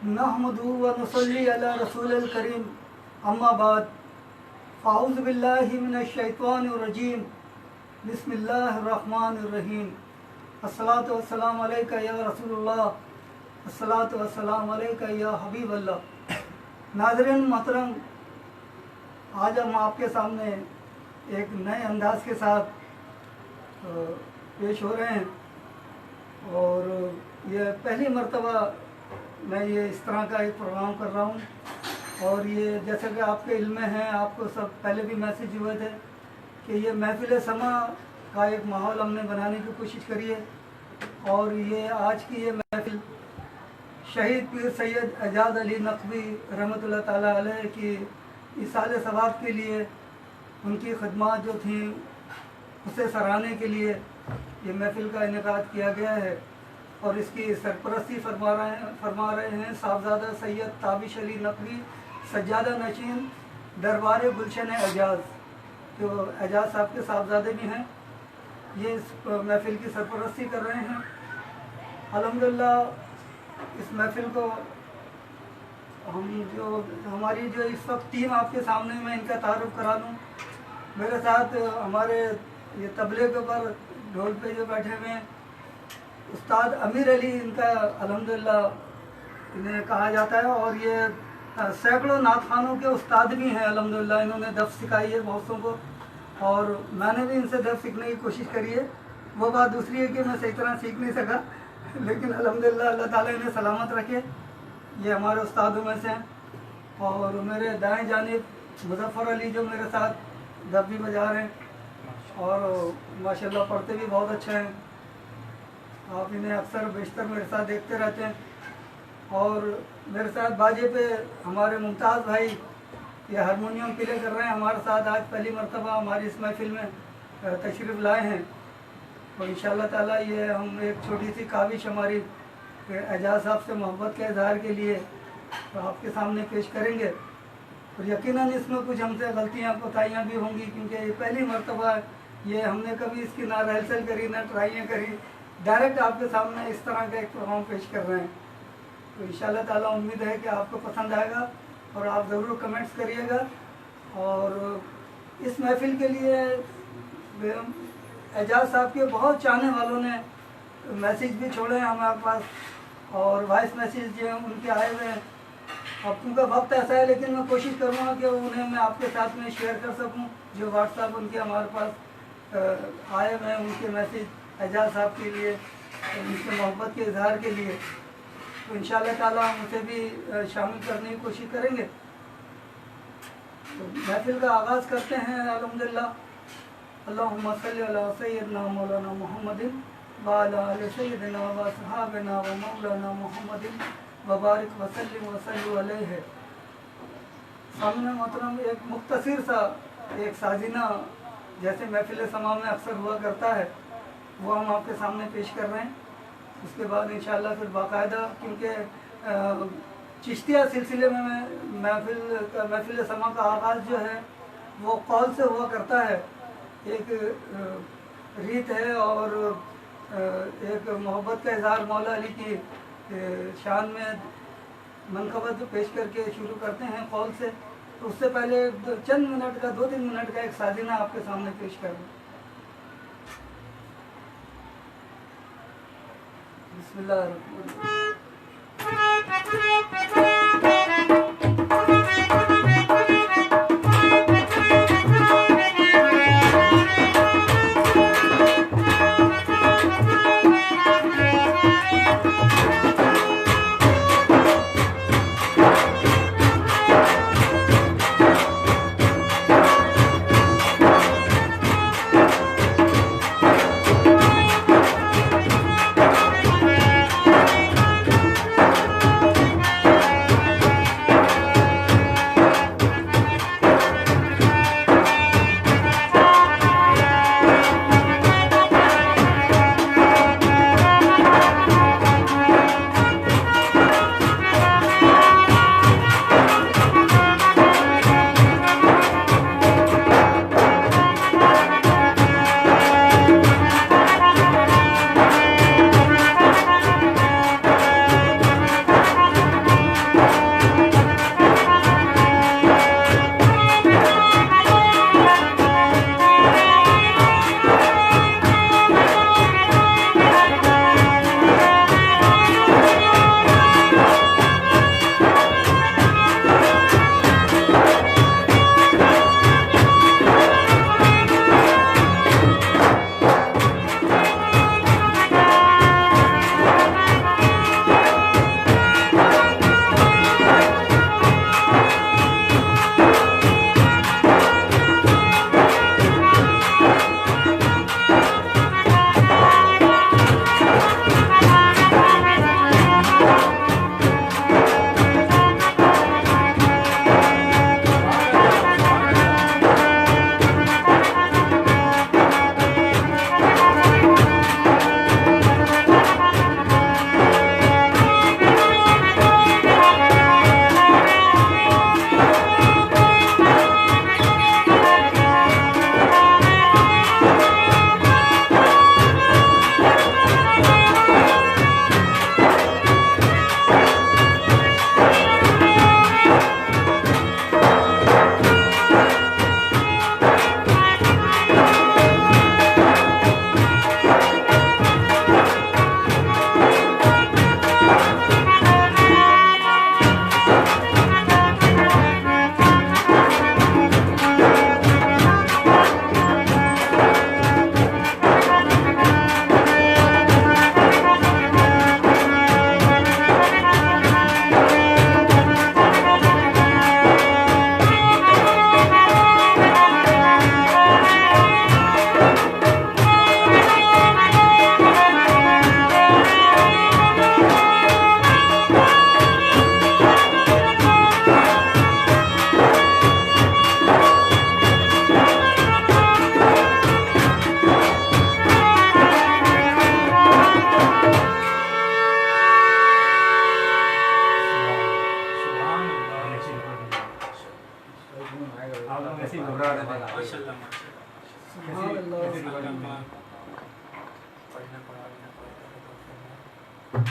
नहमदु व नुसल्ली अला रसूलिल करीम अम्मा बाद फ़ाऊज़ु बिल्लाहि मिनश शैतानिर रजीम बिस्मिल्लाहिर रहमानिर रहीम अस्सलातु वस्सलामु अलैका या रसूलुल्लाह अस्सलातु वस्सलामु अलैका या हबीबल्लाह। नाज़रीन मोहतरम, आज हम आपके सामने एक नए अंदाज के साथ पेश हो रहे हैं और ये पहली मर्तबा मैं ये इस तरह का एक प्रोग्राम कर रहा हूँ। और ये जैसे कि आपके इल्म में है, आपको सब पहले भी मैसेज हुए थे कि ये महफिल समा का एक माहौल हमने बनाने की कोशिश करी है। और ये आज की ये महफिल शहीद पीर सैयद एजाज अली नकवी रहमतुल्लाह ताला अलैह की इसाले सवाब के लिए, उनकी खदमात जो थी उसे सराहने के लिए ये महफिल का इनेकाद किया गया है। और इसकी सरपरस्ती फरमा रहे हैं साहबजादा सैयद ताबिश अली नकवी सज्जादा नशीन दरबार गुलशन एजाज, जो एजाज साहब के साहबजादे भी हैं। ये इस महफिल की सरपरस्ती कर रहे हैं। अल्हम्दुलिल्लाह इस महफिल को हमारी जो इस वक्त टीम आपके सामने मैं इनका तारुफ करा दूँ। मेरे साथ हमारे ये तबले के ऊपर ढोल पे जो बैठे हुए हैं उस्ताद अमीर अली, इनका अल्हम्दुलिल्लाह इन्हें कहा जाता है। और ये सैकड़ों नात खानों के उस्ताद भी हैं अल्हम्दुलिल्लाह। इन्होंने दफ सिखाई है बहुतों को और मैंने भी इनसे दफ सीखने की कोशिश करी है। वो बात दूसरी है कि मैं सही तरह सीख नहीं सका, लेकिन अल्हम्दुलिल्लाह अल्लाह ताला इन्हें सलामत रखे। ये हमारे उस्तादों में से हैं। और मेरे दाएँ जानिब मुज़फ़्फ़र अली जो मेरे साथ दफ भी बजा रहे हैं और माशाल्लाह पढ़ते भी बहुत अच्छे हैं। आप इन्हें अक्सर बेशतर मेरे साथ देखते रहते हैं। और मेरे साथ बाजे पे हमारे मुमताज़ भाई ये हारमोनियम प्ले कर रहे हैं हमारे साथ। आज पहली मरतबा हमारी इस महफिल में तशरीफ़ लाए हैं। और इंशाअल्लाह ताला ये हम एक छोटी सी काविश हमारी एजाज साहब से मोहब्बत के इजहार के लिए तो आपके सामने पेश करेंगे। और यकीनन इसमें कुछ हमसे गलतियाँ कोताहियाँ भी होंगी, क्योंकि ये पहली मरतबा ये हमने कभी इसकी ना रिहर्सल करी ना ट्राइयाँ करी, डायरेक्ट आपके सामने इस तरह का एक प्रोग्राम पेश कर रहे हैं। तो इंशाअल्लाह ताला उम्मीद है कि आपको पसंद आएगा और आप ज़रूर कमेंट्स करिएगा। और इस महफिल के लिए एजाज साहब के बहुत चाहने वालों ने मैसेज भी छोड़े हैं हमारे पास और वॉइस मैसेज जो हैं उनके आए हुए हैं। अब क्योंकि वक्त ऐसा है, लेकिन मैं कोशिश करूँगा कि उन्हें मैं आपके साथ में शेयर कर सकूँ। जो व्हाट्सएप उनके हमारे पास आए हुए हैं उनके मैसेज एजाज साहब के लिए, उनके मोहब्बत के इजहार के लिए, तो इंशाअल्लाह ताला हम उसे भी शामिल करने की कोशिश करेंगे। तो महफिल का आगाज़ करते हैं। अल्हम्दुलिल्लाह अल्लाहुम्मा सल्ली अला सय्यदना मौलाना मुहम्मदिन व अला आलि सय्यदना व सहाबना व मौलाना मुहम्मदिन व बारिक व सल्लिम व सल्लु अलैहि। सामने मोहतरम एक मुख्तसर सा एक साजिना जैसे महफिल समा में अक्सर हुआ करता है, वो हम आपके सामने पेश कर रहे हैं। उसके बाद इंशाअल्लाह फिर बाकायदा, क्योंकि चिश्तिया सिलसिले में महफिल समा का आगाज़ जो है वो कौल से हुआ करता है। एक रीत है और एक मोहब्बत का इजहार मौला अली की शान में मनक़बत पेश करके शुरू करते हैं कौल से। तो उससे पहले चंद मिनट का 2-3 मिनट का एक साजिना आपके सामने पेश कर दूँ। बिस्मिल्लाह।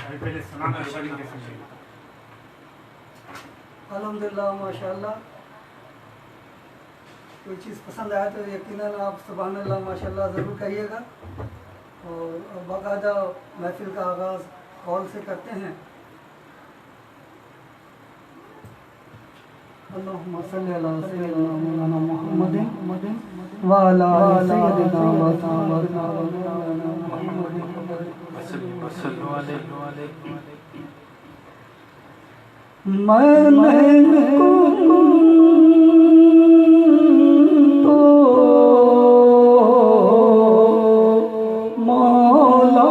अभी पहले सुना ना रिकॉर्डिंग कैसे हुई? अल्हम्दुलिल्लाह माशाल्लाह। कोई चीज़ पसंद आया तो यकीनन आप सुभान अल्लाह माशाल्लाह ज़रूर कहिएगा। और बाकायदा महफिल का आगाज़ कॉल से करते हैं। अल्लाहुम्मा सल्ली अला सय्यिदिना मौलाना मुहम्मदिन व अला आलि सय्यिदिना व सहाबाना मुहम्मदिन। मैंने तो मौला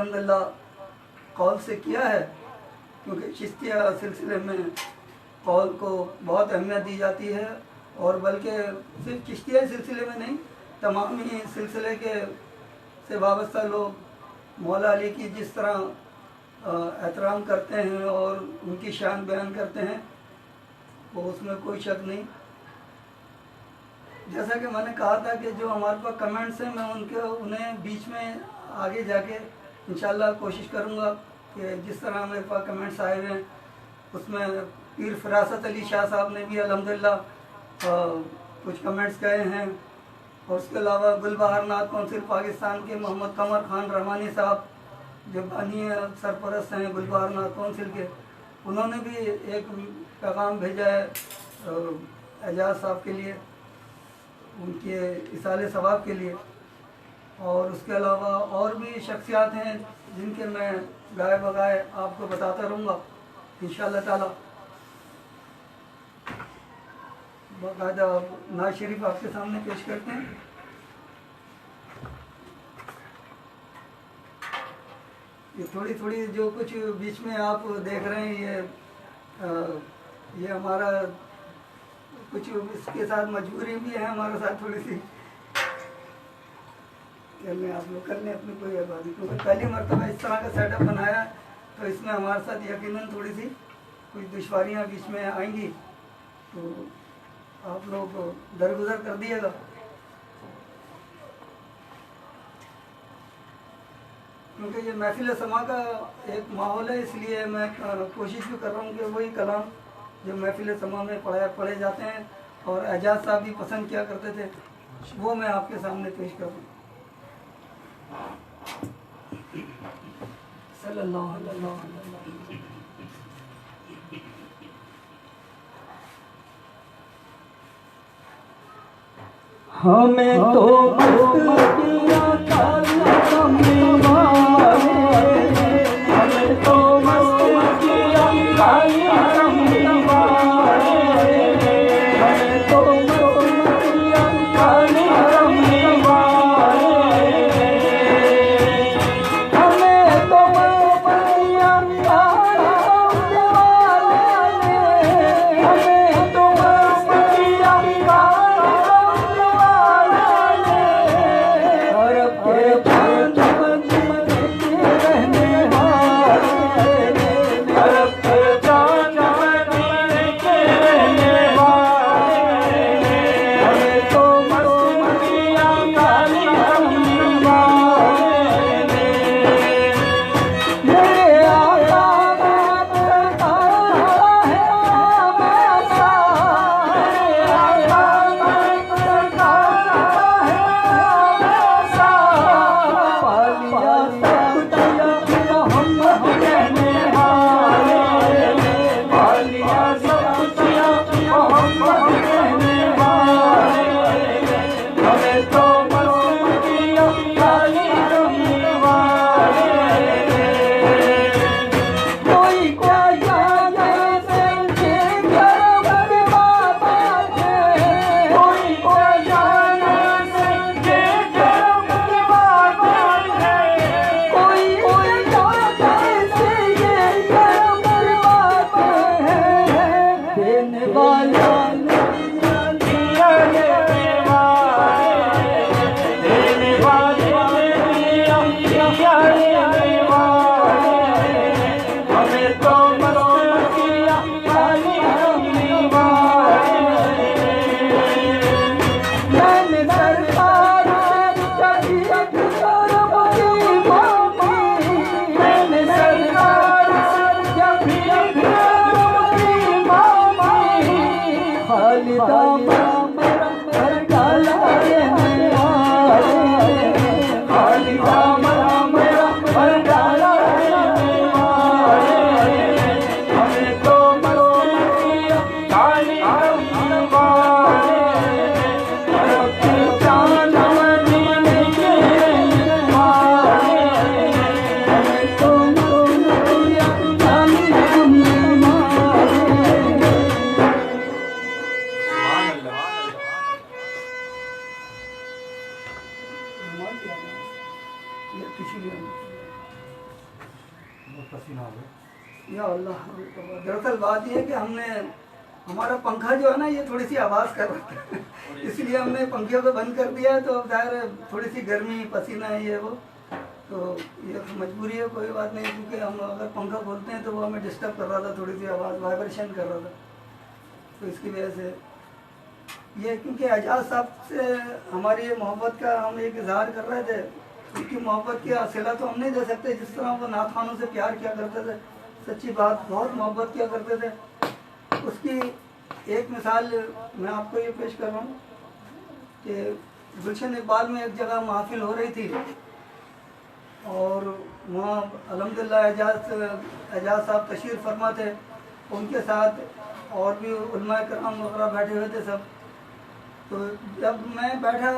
अल्हम्दुलिल्लाह कौल से किया है, क्योंकि चिश्तिया सिलसिले में कौल को बहुत अहमियत दी जाती है, और बल्कि सिर्फ चिश्तिया सिलसिले में नहीं, तमाम ही सिलसिले के से वाबस्ता लोग मौला अली की जिस तरह एहतराम करते हैं और उनकी शान बयान करते हैं, वो उसमें कोई शक नहीं। जैसा कि मैंने कहा था कि जो हमारे पास कमेंट्स हैं, मैं उन्हें बीच में आगे जाके इंशाल्लाह कोशिश करूँगा कि जिस तरह मेरे पास कमेंट्स आए हुए हैं उसमें पीर फरासत अली शाह साहब ने भी अल्हम्दुलिल्लाह कुछ कमेंट्स कहे हैं, और उसके अलावा गुलबहार नाथ कौंसिल पाकिस्तान के मोहम्मद कमर खान रहमानी साहब जो बानी सरपरस्त हैं गुलबहार नाथ कौंसिल के, उन्होंने भी एक पैगाम भेजा है एजाज साहब के लिए, उनके इसाले सवाब के लिए। और उसके अलावा और भी शख्सियात हैं जिनके मैं गाए बगाए आपको बताता रहूँगा इंशाअल्लाह ताला। बाकायदा नाज शरीफ आपके सामने पेश करते हैं। ये थोड़ी थोड़ी जो कुछ बीच में आप देख रहे हैं, ये हमारा कुछ इसके साथ मजबूरी भी है हमारे साथ थोड़ी सी, आप लोग कर लें अपनी कोई आबादी, क्योंकि पहली मरतबा इस तरह का सेटअप बनाया है, तो इसमें हमारे साथ यकीनन थोड़ी सी कुछ दुश्वारियाँ बीच में आएंगी, तो आप लोग दरगुजर कर दिएगा। क्योंकि ये महफिल समा का एक माहौल है, इसलिए मैं कोशिश भी कर रहा हूँ कि वही कलाम जो महफिल समा में पढ़े जाते हैं और एजाज साहब भी पसंद किया करते थे, वो मैं आपके सामने पेश करूँ। सल्लल्लाहु अलैहि वसल्लम। हमें तो मस्त किया काला कमवाले, हमें तो मस्त किया काला कमवाले, हमें तो मस्त किया काला कमवाले, हमें तो मस्त किया काला कमवाले, हमें तो मस्त किया काला बात ये है कि हमने हमारा पंखा जो है ना ये थोड़ी सी आवाज़ कर रहा है इसलिए हमने पंखे को बंद कर दिया है। तो ज़ाहिर है थोड़ी सी गर्मी पसीना है ये वो, तो ये मजबूरी है, कोई बात नहीं। क्योंकि हम अगर पंखा खोलते हैं तो वो हमें डिस्टर्ब कर रहा था, थोड़ी सी आवाज़ वाइब्रेशन कर रहा था, तो इसकी वजह से ये। क्योंकि एजाज साहब से हमारी ये मोहब्बत का हम एक इजहार कर रहे थे, उनकी मोहब्बत की सिला तो हम नहीं दे सकते जिस तरह वो नात खानों से प्यार किया करते थे, सच्ची बात बहुत मोहब्बत किया करते थे। उसकी एक मिसाल मैं आपको ये पेश कर रहा हूँ कि गुलशन इकबाल में एक जगह महफिल हो रही थी और वहाँ अल्हम्दुलिल्लाह एजाज साहब तशरीफ़ फरमा थे, उनके साथ और भी उलमा कराम वगैरह बैठे हुए थे सब। तो जब मैं बैठा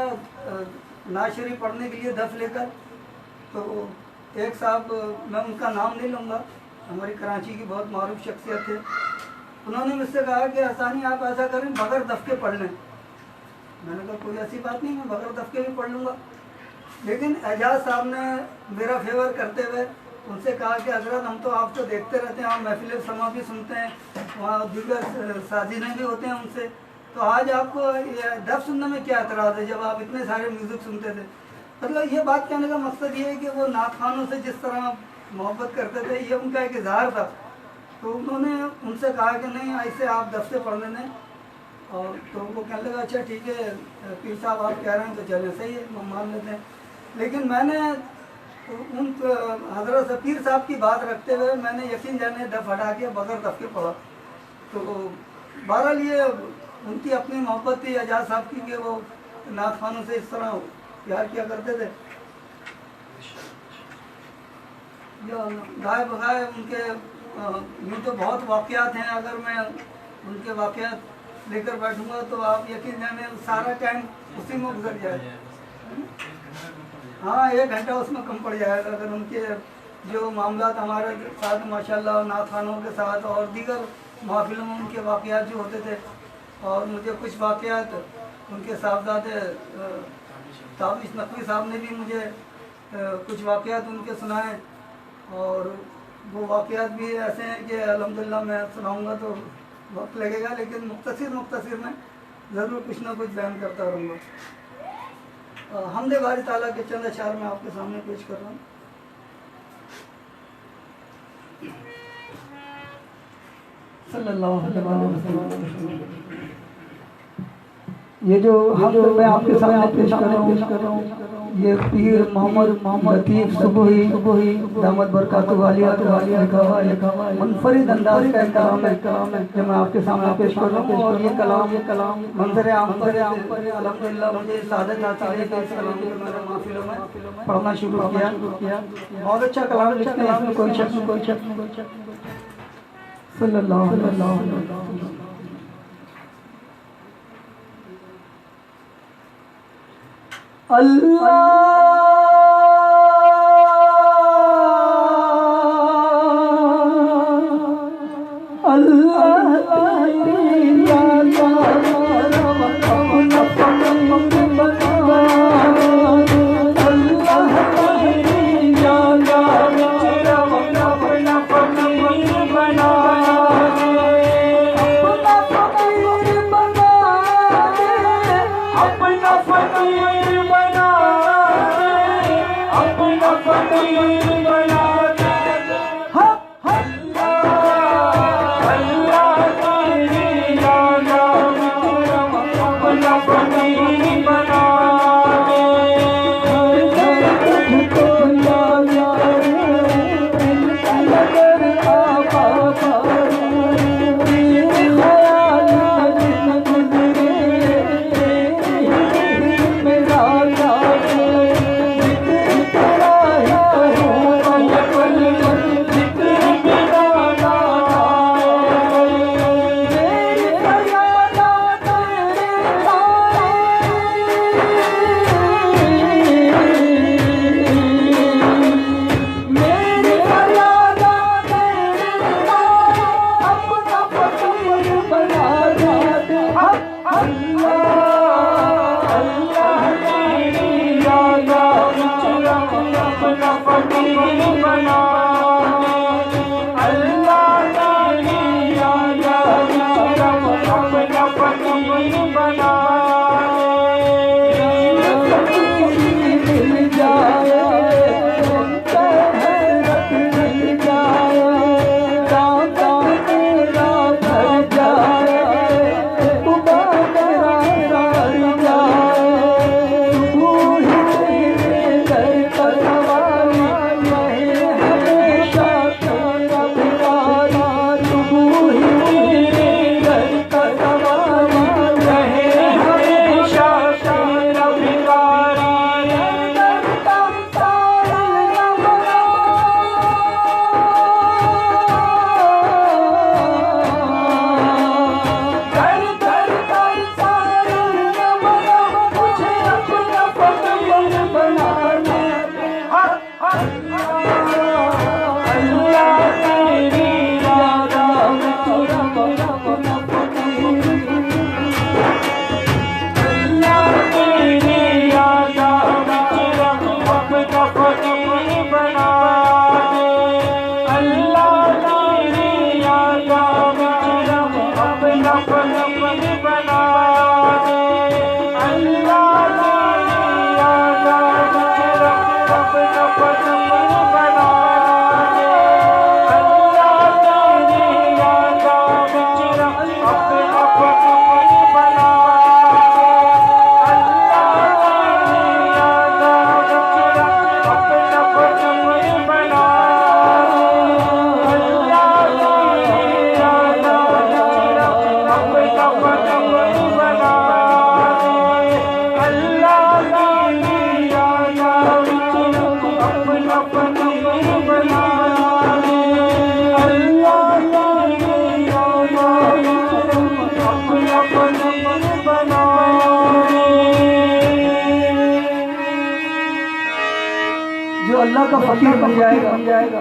नाज़ शरीफ पढ़ने के लिए दफ लेकर, तो एक साहब, मैं उनका नाम नहीं लूँगा, हमारी कराची की बहुत मारूफ शख्सियत थे, उन्होंने मुझसे कहा कि आसानी आप ऐसा करें बगैर दफ के पढ़ लें। मैंने कहा कोई ऐसी बात नहीं, मैं बगैर दफ के भी पढ़ लूँगा। लेकिन एजाज साहब ने मेरा फेवर करते हुए उनसे कहा कि हजरत हम तो आपको देखते रहते हैं, आप महफिल समा भी सुनते हैं, वहाँ दीगर साजिदें भी होते हैं उनसे, तो आज आपको ये दफ सुनने में क्या एतराज़ है जब आप इतने सारे म्यूज़िक सुनते थे। मतलब ये बात कहने का मकसद ये है कि वो नात खानों से जिस तरह मोहब्बत करते थे, ये उनका एक इजहार था। तो उन्होंने उनसे कहा कि नहीं ऐसे आप दफ से पढ़ लें, और तो वो कहने लगा अच्छा ठीक है पीर साहब आप कह रहे हैं तो चलें, सही है हम मान लेते हैं। लेकिन मैंने उन हजरत पीर साहब की बात रखते हुए मैंने यकीन जाने दफ हटा के बगैर दफ के पढ़ा। तो बहरहाल ये उनकी अपनी मोहब्बत थी एजाज साहब की कि वो नात खानों से इस तरह प्यार किया करते थे। गाय बगाए उनके यूँ तो बहुत वाक़यात हैं, अगर मैं उनके वाक़यात लेकर बैठूंगा तो आप यकीन जाने सारा टाइम उसी में गुजर जाए। हाँ 1 घंटा उसमें कम पड़ जाएगा अगर उनके जो मामलात हमारे साथ माशाल्लाह नात खानों के साथ और दीगर महफिलों में उनके वाक़यात जो होते थे, और मुझे कुछ वाक़यात उनके साहबजादे ताबिश नकवी साहब ने भी मुझे कुछ वाक़यात उनके सुनाए, और वो वाक़यात भी ऐसे हैं कि अल्हम्दुलिल्लाह मैं सुनाऊंगा तो वक्त लगेगा, लेकिन मुख्तसर में ज़रूर कुछ ना कुछ बयान करता रहूँगा। हमदे बारी ताला के चंद अशार में आपके सामने पेश कर रहा हूँ। सल्लल्लाहु अलैहि वसल्लम। ये जो मैं आपके सामने पेश कर रहा हूँ ये पीर मोहम्मद लतीफ़ सुबही दामद बरकातुहू आलिया लिखा हुआ मुनफरिद अंदाज का कलाम है जो मैं आपके सामने पेश कर रहा हूँ। और ये कलाम मंजर आम पर अल्हम्दुलिल्लाह मुझे सादत हासिल है कि इस कलाम को मैंने महफिलों में पढ़ना शुरू किया। बहुत अच्छा कलाम लिखते हैं, इसमें कोई शक नहीं। सल्लल्लाहु अलैहि वसल्लम। अपना फकीर बना अल्लाह का फकीर बन जाएगा।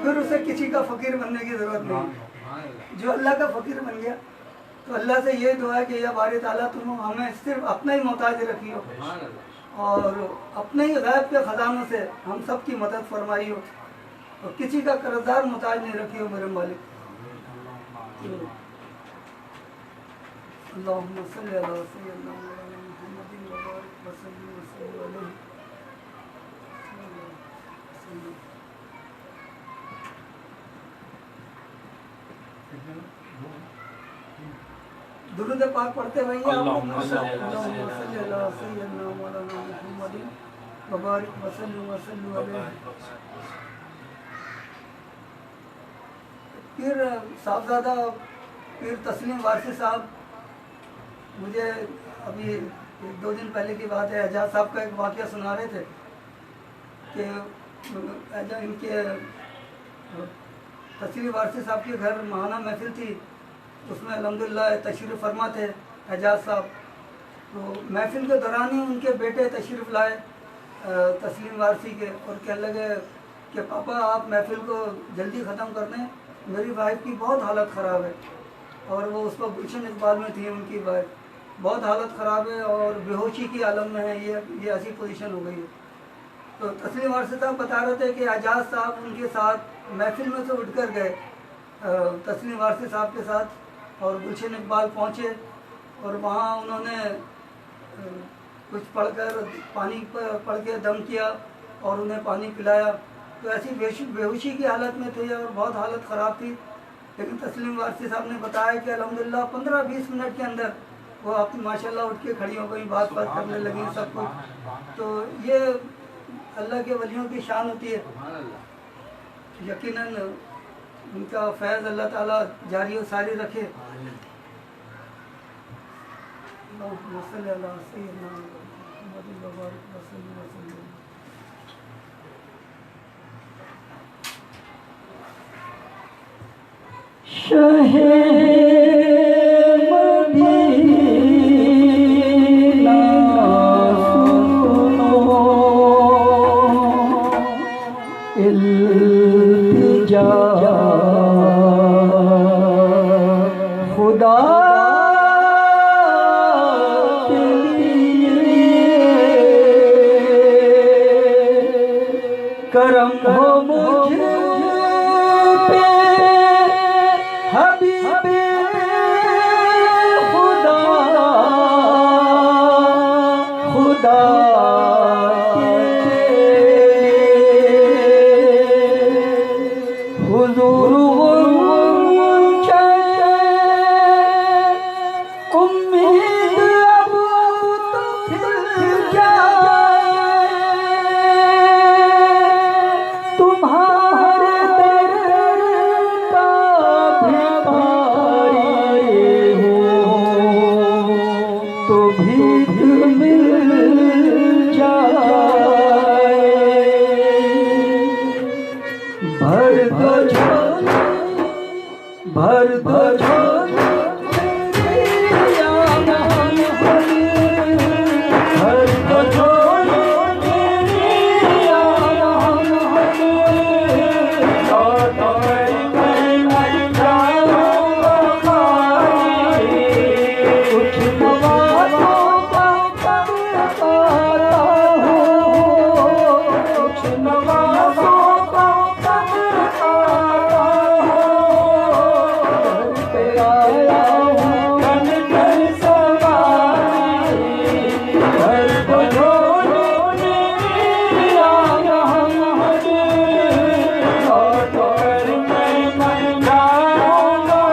फिर उसे किसी का फकीर बनने की जरूरत नहीं। जो अल्लाह का फकीर बन गया तो अल्लाह से ये दुआ है कि या बारी ताला तुम हमें सिर्फ अपना ही मोहताज रखियो और अपने ही गैब के खजानों से हम सब की मदद फरमाइयो और किसी का कर्जदार मोहताज नहीं रखियो मेरे मालिक। अल्लाहुम्मा सल्ली अला सय्यिदना मुहम्मदिन व बारिक व सल्लिम व सल्लिम अलैहि। दुरूद पाक पढ़ते रहिए। अल्लाहुम्मा सल्ली अला सय्यिदना मौलाना मुहम्मदिन व बारिक व सल्लिम अलैहि। फिर साहबजादा पीर तस्लीम वारसी साहब, मुझे अभी 1-2 दिन पहले की बात है, एजाज साहब का एक वाक़या सुना रहे थे कि इनके तस्लीम वारसी साहब के घर महाना महफिल थी, उसमें अल्हम्दुलिल्लाह तशरीफ़ फरमा थे एजाज साहब। तो महफिल के दौरान ही उनके बेटे तशरीफ़ लाए तस्लीम वारसी के और कहने लगे कि पापा आप महफिल को जल्दी ख़त्म कर दें, मेरी वाइफ की बहुत हालत ख़राब है। और वो उस वक्त गुलशन इकबाल में थी उनकी वाइफ, बहुत हालत ख़राब है और बेहोशी की आलम में है, ये ऐसी पोजीशन हो गई है। तो तस्लीम वारसी साहब बता रहे थे कि एजाज साहब उनके साथ महफिल में से उठकर गए तस्लीम वारसी साहब के साथ और गुलशन इकबाल पहुँचे और वहाँ उन्होंने कुछ पढ़कर पानी पढ़ के दम किया और उन्हें पानी पिलाया। तो ऐसी बेहोशी की हालत में थे और बहुत हालत ख़राब थी, लेकिन तस्लीम वारसी साहब ने बताया कि अल्हम्दुलिल्लाह 15-20 मिनट के अंदर वो अपनी माशाल्लाह उठ के खड़ी हो गई, बात करने लगी सब कुछ। तो ये अल्लाह के वलियों की शान होती है। यकीनन उनका फैज़ अल्लाह ताला जारी और सारी रखे। अल्लाहुम्मा सल्ली अला सय्यिदना मुहम्मदिन व बारिक व सल्लिम व सल्लिम। मदीना सुनो इल्तिजा खुदा के लिए करम हो मुझ पे हबीबे खुदा खुदा के हुजूर उम्मीद अब तो फिर जाए तुम्हारे दर का भिखारी हो तो भीख मिल जाए। भर दो झोली भर दो झोली मेरी आमन भर दो झोली मेरी आमन कुछ नवाज़ों का करता हूँ, कुछ नवाज़ों का करता हूँ, पे आया हूँ कन कन सवारी घर को झोली मेरी आमन लौट कर मैं जाऊँगा।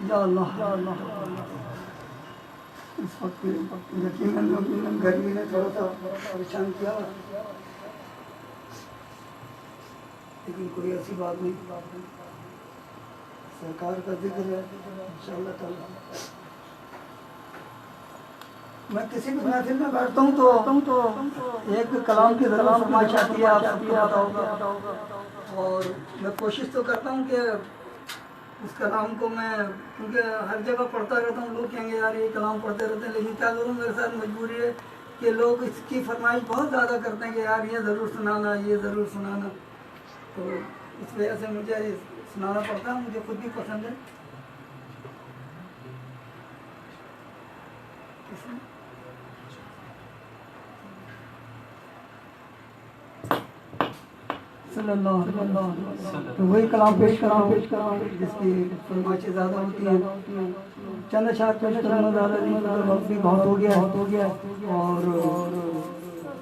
या अल्लाह इस वक्त यकीनन गर्मी ने थोड़ा सा परेशान किया, लेकिन कोई ऐसी बात नहीं, सरकार का जिक्र है इंशाअल्लाह ताला। मैं किसी भी महफिल में बैठता हूँ तो एक कलाम की जरूर फरमाइश आती है, आप सबको पता होगा, और मैं कोशिश तो करता हूँ कि उस कलाम को मैं, क्योंकि हर जगह पढ़ता रहता हूँ, लोग कहेंगे यार ये कलाम पढ़ते रहते हैं, लेकिन क्या करूँ, मेरे साथ मजबूरी है कि लोग इसकी फरमाइश बहुत ज़्यादा करते हैं कि यार ये ज़रूर सुनाना, ये ज़रूर सुनाना, तो इस वजह से मुझे सुनाना पड़ता है, मुझे खुद भी पसंद है। तो वही कलाम पेश कराऊँ जिसकी फरमाइशें ज़्यादा होती हैं। चंद अशार पेश करना ज़्यादा नहीं, वक्त भी बहुत हो गया, और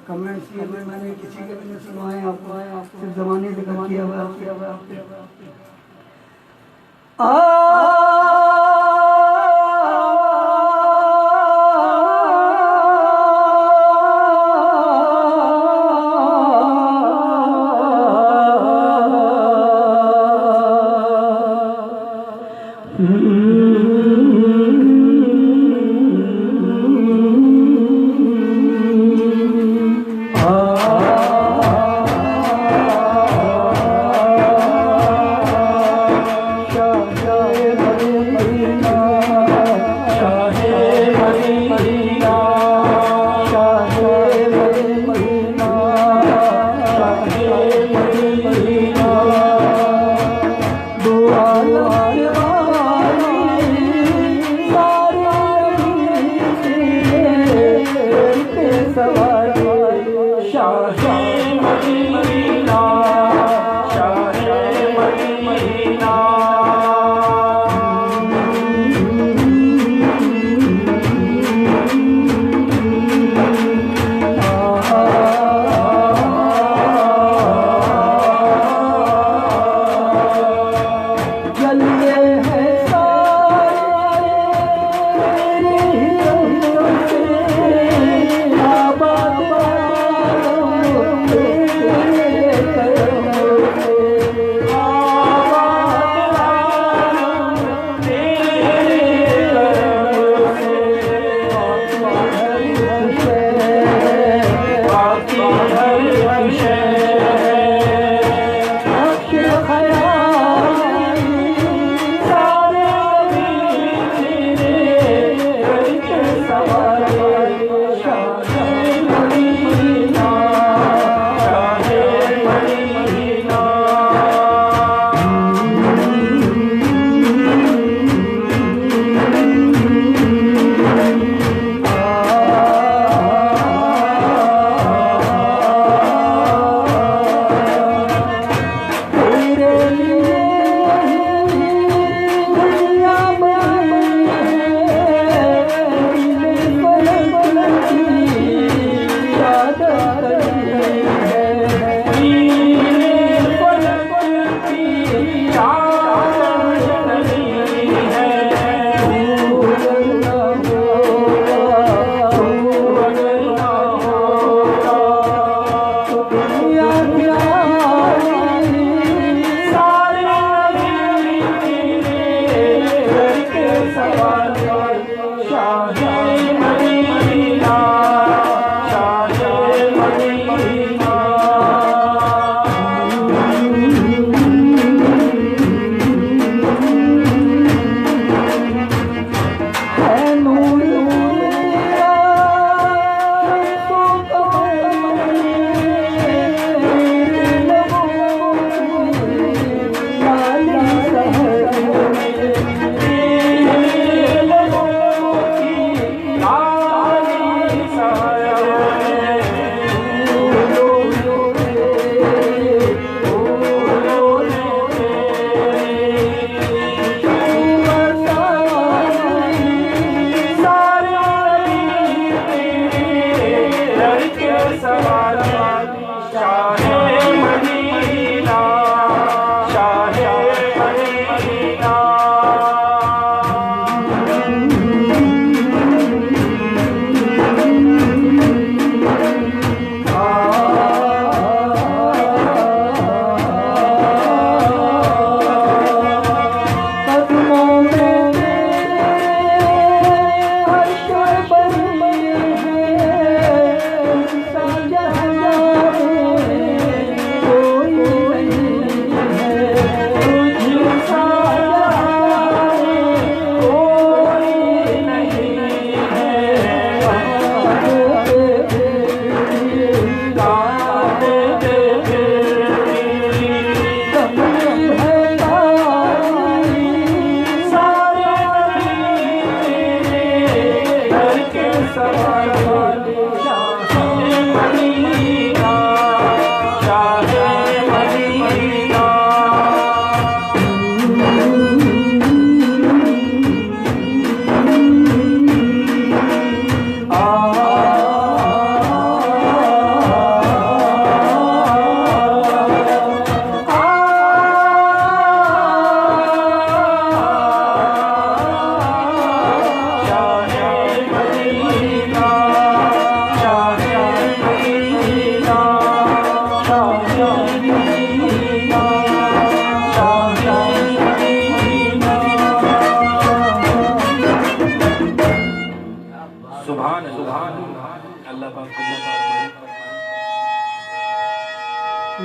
कमेंट्स भी मैंने किसी के भी नहीं सुनवाए, आपको सिर्फ ज़माने से जिक्र किया हुआ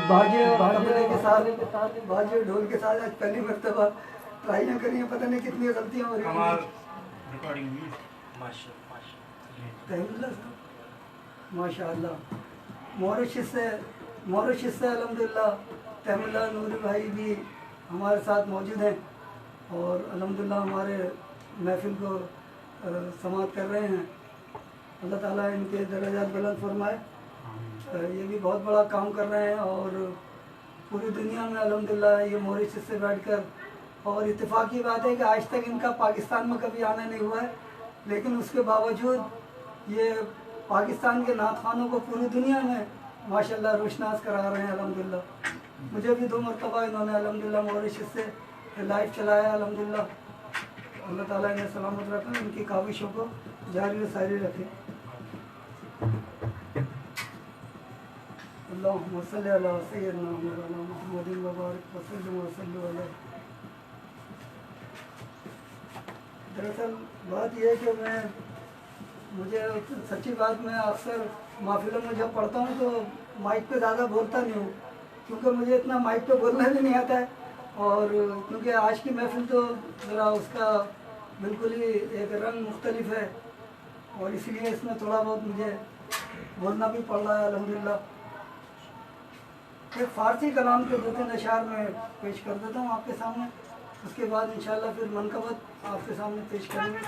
बाजे और तबले के साथ, बाजे ढोल के साथ आज पहली मरतबा ट्राइयाँ करी हैं, पता नहीं कितनी गलतियाँ हो रही हैं। कमाल रिकॉर्डिंग हुई। तहमुल्लाह साहब माशाअल्लाह। मॉरिशस से अल्हम्दुलिल्लाह तहमुल्लाह नूरी भाई भी हमारे साथ मौजूद हैं और अल्हम्दुलिल्लाह हमारे महफिल को समाअत कर रहे हैं। अल्लाह ताला इनके दर्जात बुलंद फरमाए। ये भी बहुत बड़ा काम कर रहे हैं और पूरी दुनिया में अल्हम्दुलिल्लाह ये मॉरिशस से बैठकर, और इत्तेफाक की बात है कि आज तक इनका पाकिस्तान में कभी आना नहीं हुआ है, लेकिन उसके बावजूद ये पाकिस्तान के नात खानों को पूरी दुनिया में माशाल्लाह रोशनास करा रहे हैं अल्हम्दुलिल्लाह। मुझे भी 2 मरतबा इन्होंने अल्हम्दुलिल्लाह मॉरिशस से लाइव चलाया अल्हम्दुलिल्लाह। अल्लाह ताला इन्हें सलामत रखें, इनकी काविशों को जारी व सारी रखें। अल्लाहुम्मा सल्ली अला सय्यिदना मौलाना मुहम्मदिन व बारिक वसल्लिम वसल्लम अलैहि। दरअसल बात यह है कि मुझे सच्ची बात, मैं अक्सर महफिलों में जब पढ़ता हूँ तो माइक पे ज़्यादा बोलता नहीं हूँ, क्योंकि मुझे इतना माइक पे बोलना भी नहीं आता है, और क्योंकि आज की महफिल तो ज़रा उसका बिल्कुल ही एक रंग मुख्तलिफ है, और इसलिए इसमें थोड़ा बहुत मुझे बोलना भी पड़ रहा है अल्हम्दुलिल्लाह। एक फ़ारसी कलाम के 2-3 अशार में पेश कर देता हूँ आपके सामने, उसके बाद इंशाअल्लाह फिर मनकबत आपके सामने पेश करेंगे।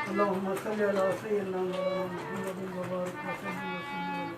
अल्लाहुम्मा सल्ली अला सय्यिदना मौलाना मुहम्मदिन व बारिक वसल्लिम वसल्लम।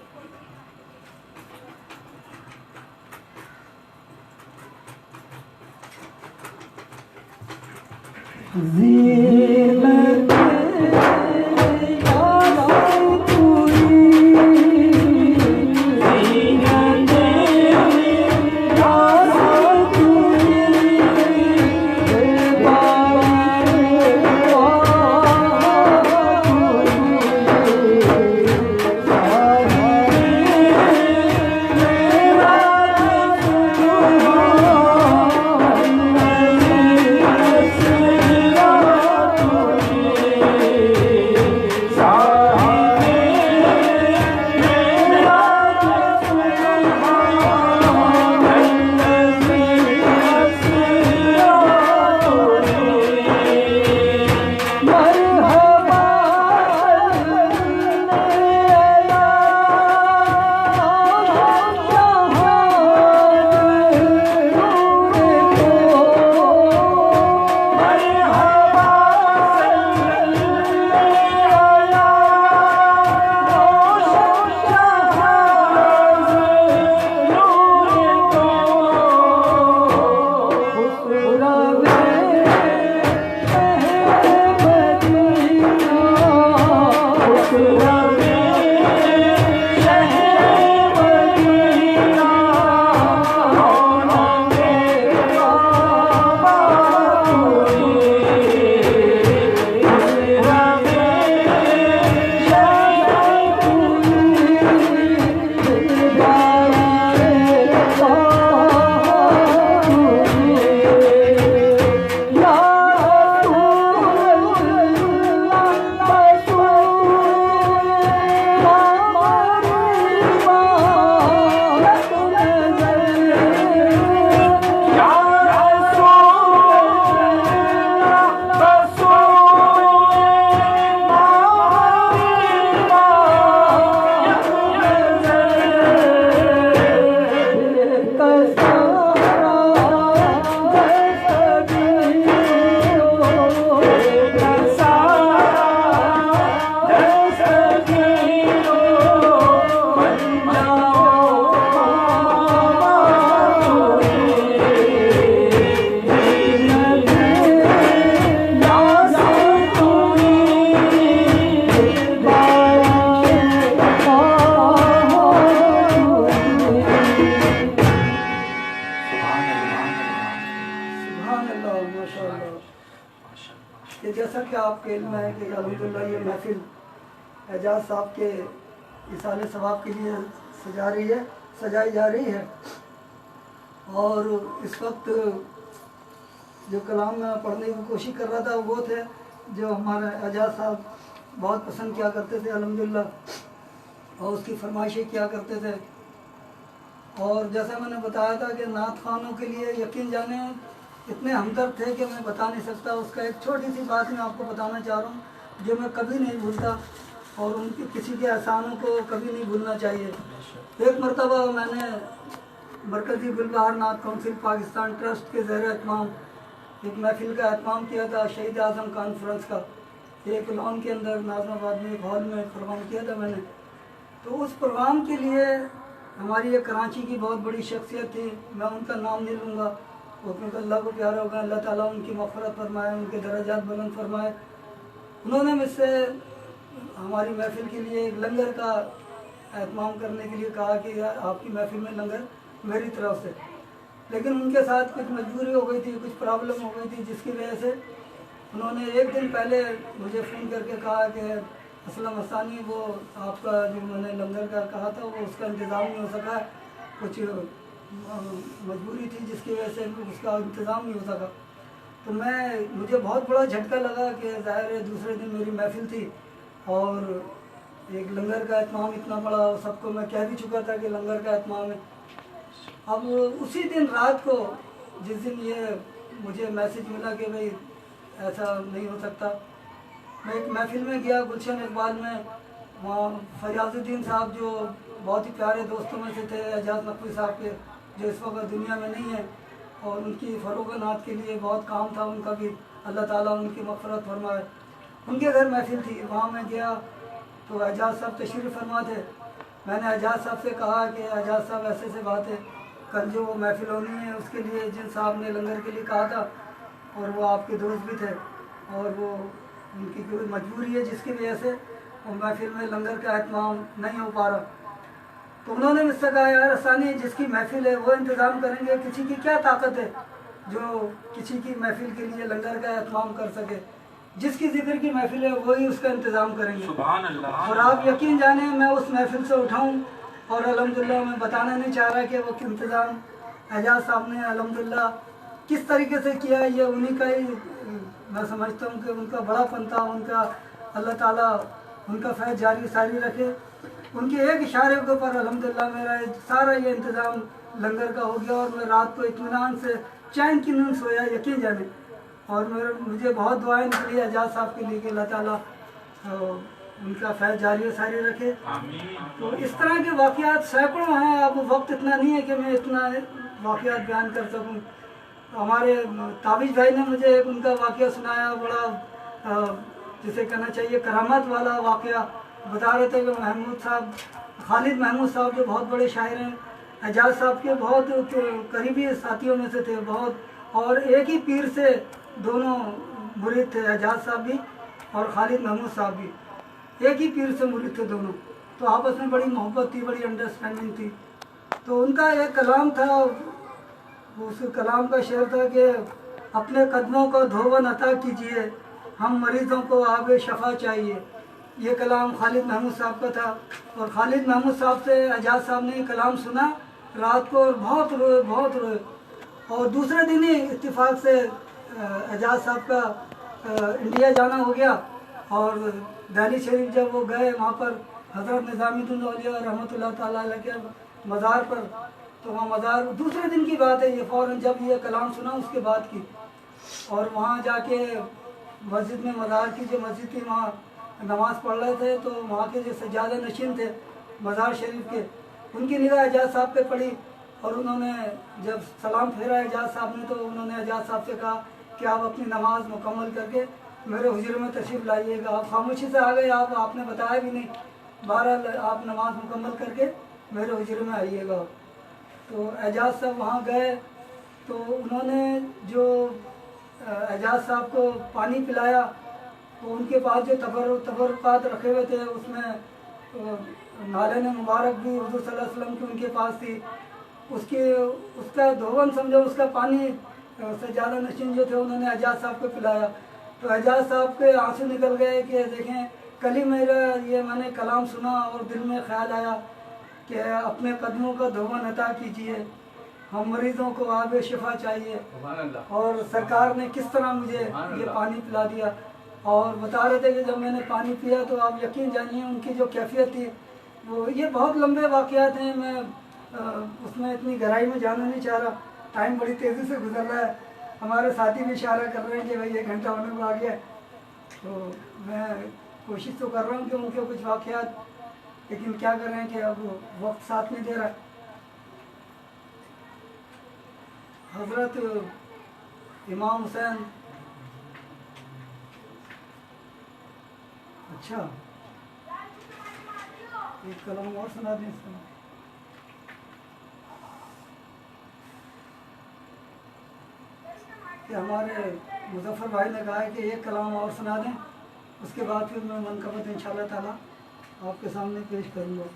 कि जैसा कि आपके इल्म है कि अल्हम्दुलिल्लाह ये महफिल एजाज साहब के इसाले सवाब के लिए सजाई जा रही है। और इस वक्त जो कलाम में पढ़ने की कोशिश कर रहा था वो थे जो हमारे एजाज साहब बहुत पसंद किया करते थे अल्हम्दुलिल्लाह, और उसकी फरमाइशें किया करते थे। और जैसा मैंने बताया था कि नात खानों के लिए यकीन जाने इतने हमदर्द थे कि मैं बता नहीं सकता। उसका एक छोटी सी बात मैं आपको बताना चाह रहा हूँ जो मैं कभी नहीं भूलता, और उनके किसी के एहसानों को कभी नहीं भूलना चाहिए। एक मरतबा मैंने मरकज़ी गुलबहार नात काउंसिल पाकिस्तान ट्रस्ट के ज़ेर एहतमाम एक महफिल का एहतमाम किया था, शहीद आज़म कॉन्फ्रेंस का, एक लॉन के अंदर नाज़माबाद में एक हॉल में प्रोग्राम किया था मैंने। तो उस प्रोग्राम के लिए हमारी एक कराची की बहुत बड़ी शख्सियत थी, मैं उनका नाम नहीं लूँगा, वो क्योंकि अल्लाह को प्यारा होगा, अल्लाह ताला उनकी मग़फ़िरत फरमाए, उनके दर्जात बुलंद फरमाए। उन्होंने मुझसे हमारी महफिल के लिए एक लंगर का एहतमाम करने के लिए कहा कि यार आपकी महफिल में लंगर मेरी तरफ से, लेकिन उनके साथ कुछ मजबूरी हो गई थी, कुछ प्रॉब्लम हो गई थी, जिसकी वजह से उन्होंने एक दिन पहले मुझे फ़ोन करके कहा कि असलम हसानी वो आपका जो मैंने लंगर का कहा था वो उसका इंतज़ाम नहीं हो सका, कुछ मजबूरी थी जिसकी वजह से उसका इंतज़ाम नहीं हो सका। तो मुझे बहुत बड़ा झटका लगा कि ज़ाहिर है दूसरे दिन मेरी महफिल थी और एक लंगर का एहतमाम इतना बड़ा, सबको मैं कह भी चुका था कि लंगर का एहतमाम है। अब उसी दिन रात को जिस दिन ये मुझे मैसेज मिला कि भाई ऐसा नहीं हो सकता, मैं एक महफिल में गया गुलशन इकबाल में, वहाँ फयाजुद्दीन साहब जो बहुत ही प्यारे दोस्तों में से थे, एजाज नकवी साहब के जो इस वक्त दुनिया में नहीं है, और उनकी फ़रोग़ नात के लिए बहुत काम था उनका भी, अल्लाह ताला उनकी मग़फ़िरत फरमाए। उनके घर महफिल थी, वहाँ मैं गया तो एजाज साहब तशरीफ़ फरमा थे। मैंने एजाज साहब से कहा कि एजाज साहब ऐसे से बात है, कल जो महफिल होनी है उसके लिए जिन साहब ने लंगर के लिए कहा था और वो आपके दोस्त भी थे, और वो उनकी कोई मजबूरी है जिसकी वजह से वो महफिल में लंगर का एहतमाम नहीं हो पा रहा। तो उन्होंने मुझसे कहा यार आसानी जिसकी महफिल है वो इंतज़ाम करेंगे, किसी की क्या ताकत है जो किसी की महफिल के लिए लंगर का एहतमाम कर सके, जिसकी जिक्र की महफिल है वही उसका इंतज़ाम करेंगे। सुभान अल्लाह। और आप यकीन जाने मैं उस महफिल से उठाऊँ और अल्हम्दुलिल्लाह मैं बताना नहीं चाह रहा कि वो इंतज़ाम एजाज साहब ने अल्हम्दुलिल्लाह किस तरीके से किया, ये उन्हीं का ही मैं समझता हूँ कि उनका बड़ापन था, उनका अल्लाह ताला उनका फैज़ जारी सारी रखे। उनके एक इशारे के ऊपर अल्हम्दुलिल्लाह मेरा सारा ये इंतज़ाम लंगर का हो गया और मैं रात को इत्मीनान से चैन की नींद सोया, यकीन जाने। और मुझे बहुत दुआएं निकली एजाज साहब के लिए कि अल्लाह ताला उनका फैज़ जारी सारी रखे। तो इस तरह के वाक़यात सैकड़ों हैं, अब वक्त इतना नहीं है कि मैं इतना वाक़यात बयान कर सकूं। हमारे ताबिज भाई ने मुझे एक उनका वाक़या सुनाया, बड़ा जिसे कहना चाहिए करामत वाला वाक़या। बता रहे थे कि महमूद साहब, खालिद महमूद साहब जो बहुत बड़े शायर हैं, एजाज साहब के बहुत करीबी साथियों में से थे बहुत, और एक ही पीर से दोनों मुरीद थे, एजाज साहब भी और खालिद महमूद साहब भी एक ही पीर से मुरीद थे दोनों। तो आपस में बड़ी मोहब्बत थी, बड़ी अंडरस्टैंडिंग थी। तो उनका एक कलाम था, उस कलाम का शेर था कि अपने कदमों को धोवन अता कीजिए, हम मरीज़ों को आगे शफा चाहिए। ये कलाम खालिद महमूद साहब का था। और खालिद महमूद साहब से एजाज साहब ने कलाम सुना रात को और बहुत रोए, बहुत रोए। और दूसरे दिन ही इत्तेफाक से एजाज साहब का इंडिया जाना हो गया, और दिल्ली शरीफ जब वो गए वहाँ पर हज़रत निज़ामुद्दीन औलिया रहमतुल्लाह ताला अलैह के मज़ार पर, तो वहाँ मज़ार दूसरे दिन की बात है ये, फ़ौरन जब ये कलाम सुना उसके बाद की। और वहाँ जाके मस्जिद में, मज़ार की जो मस्जिद थी वहाँ नमाज़ पढ़ रहे थे, तो वहाँ के जो सज्जादा नशीन थे मज़ार शरीफ के, उनकी निगाह एजाज साहब पे पड़ी। और उन्होंने जब सलाम फेरा एजाज साहब ने, तो उन्होंने एजाज साहब से कहा कि आप अपनी नमाज मुकम्मल करके मेरे हुजरे में तशरीफ़ लाइएगा। आप खामोशी से आ गए, आपने बताया भी नहीं, बहरहाल आप नमाज मुकम्मल करके मेरे हुजरे में आइएगा। तो एजाज साहब वहाँ गए, तो उन्होंने जो एजाज साहब को पानी पिलाया, तो उनके पास जो तबरुकात रखे हुए थे उसमें नालन मुबारक भी हुज़ूर सल्लल्लाहु अलैहि वसल्लम की उनके पास थी, उसका धोवन समझो, उसका पानी सज्जादा नशीन जो थे उन्होंने एजाज साहब को पिलाया। तो एजाज साहब के आंसू निकल गए कि देखें कल ही मेरा ये मैंने कलाम सुना और दिल में ख्याल आया कि अपने कदमों का धोवन अता कीजिए, हम मरीज़ों को आगे शिफा चाहिए। और सरकार ने किस तरह मुझे ये पानी पिला दिया। और बता रहे थे कि जब मैंने पानी पिया तो आप यकीन जानिए उनकी जो कैफियत थी वो, ये बहुत लंबे वाक़यात हैं, मैं उसमें इतनी गहराई में जाना नहीं चाह रहा। टाइम बड़ी तेज़ी से गुजर रहा है। हमारे साथी भी इशारा कर रहे हैं कि भाई 1 घंटा होने को आ गया है। तो मैं कोशिश तो कर रहा हूँ कि उनके कुछ वाक़यात, लेकिन क्या करें कि अब वक्त साथ नहीं दे रहा। हज़रत इमाम हुसैन, अच्छा एक कलाम और सुना दें इसमें। कि हमारे मुज़फ़्फ़र भाई ने कहा है कि एक कलाम और सुना दें, उसके बाद फिर मैं मनक़बत इंशाअल्लाह ताला आपके सामने पेश करूँगा।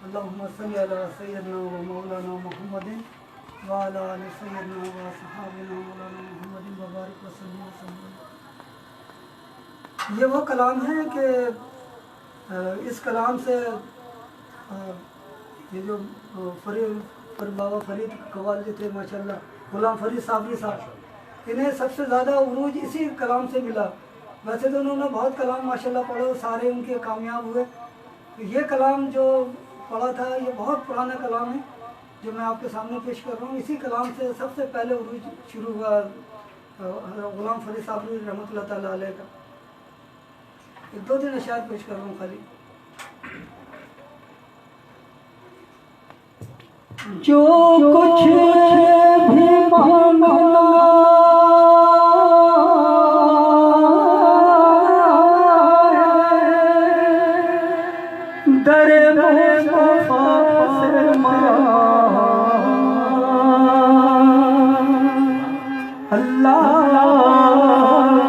अल्लाहुम्मा सल्लि अला सय्यदना व मौलाना मुहम्मदिन व अला आलि सय्यदना व सहाबिना मौलाना मुहम्मदिन व बारिक व सल्लिम व सल्लम। ये वो कलाम है कि इस कलाम से ये जो बाबा फरीद कवाली थे माशाल्लाह, गुलाम फरीद साबरी साहब, इन्हें सबसे ज़्यादा उरूज इसी कलाम से मिला। वैसे तो उन्होंने बहुत कलाम माशाल्लाह पढ़े, सारे उनके कामयाब हुए। ये कलाम जो पढ़ा था ये बहुत पुराना कलाम है जो मैं आपके सामने पेश कर रहा हूँ। इसी कलाम से सबसे पहले उरूज शुरू हुआ गुलाम फरीद साबरी रहमतुल्लाह ताला अलैह का। 1-2 दिन अशार पेश कर रहा हूँ खाली। जो कुछ भी मांगना दरे मुस्तफा से अल्लाह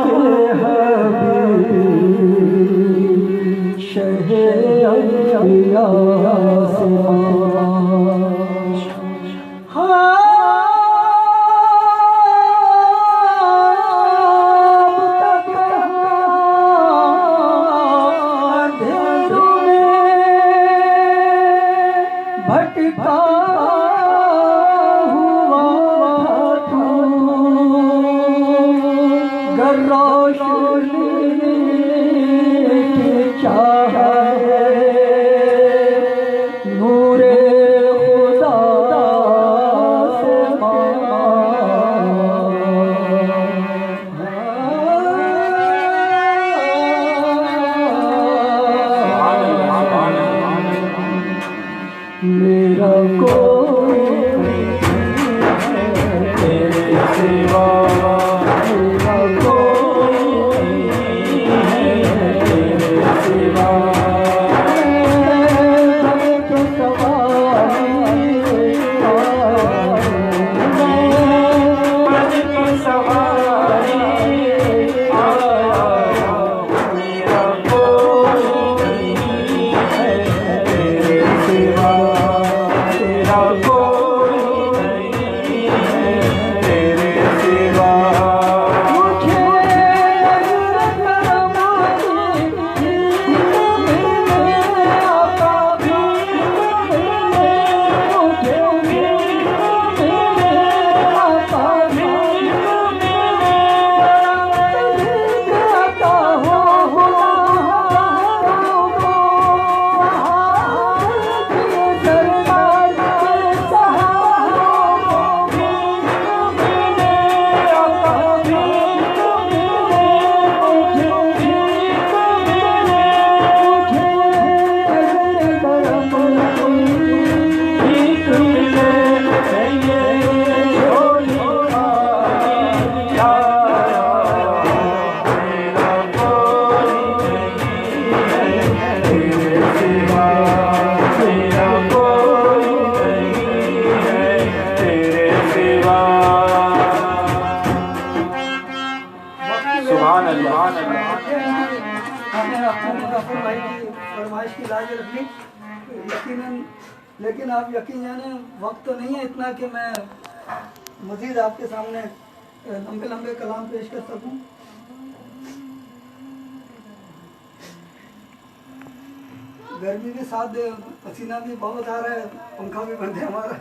के हबीब शहे अंबिया से भटका हुआ तू गर रोशनी की चाहे नूरे खुदा से मेरा कोई तेरे सिवा, मेरा कोई तेरे सिवा, तो सवारी मेरा कोई तेरे सिवा, तेरा कोई नहीं है तेरे सिवा। मुझे भाई की फरमाइश की लाज रखी यकीनन, लेकिन आप यकीन जाने वक्त तो नहीं है इतना कि मैं मज़ीद आपके सामने लंबे लंबे कलाम पेश कर सकूं। गर्मी भी साथ दे, पसीना भी बहुत आ रहा है, पंखा भी बंद है हमारा।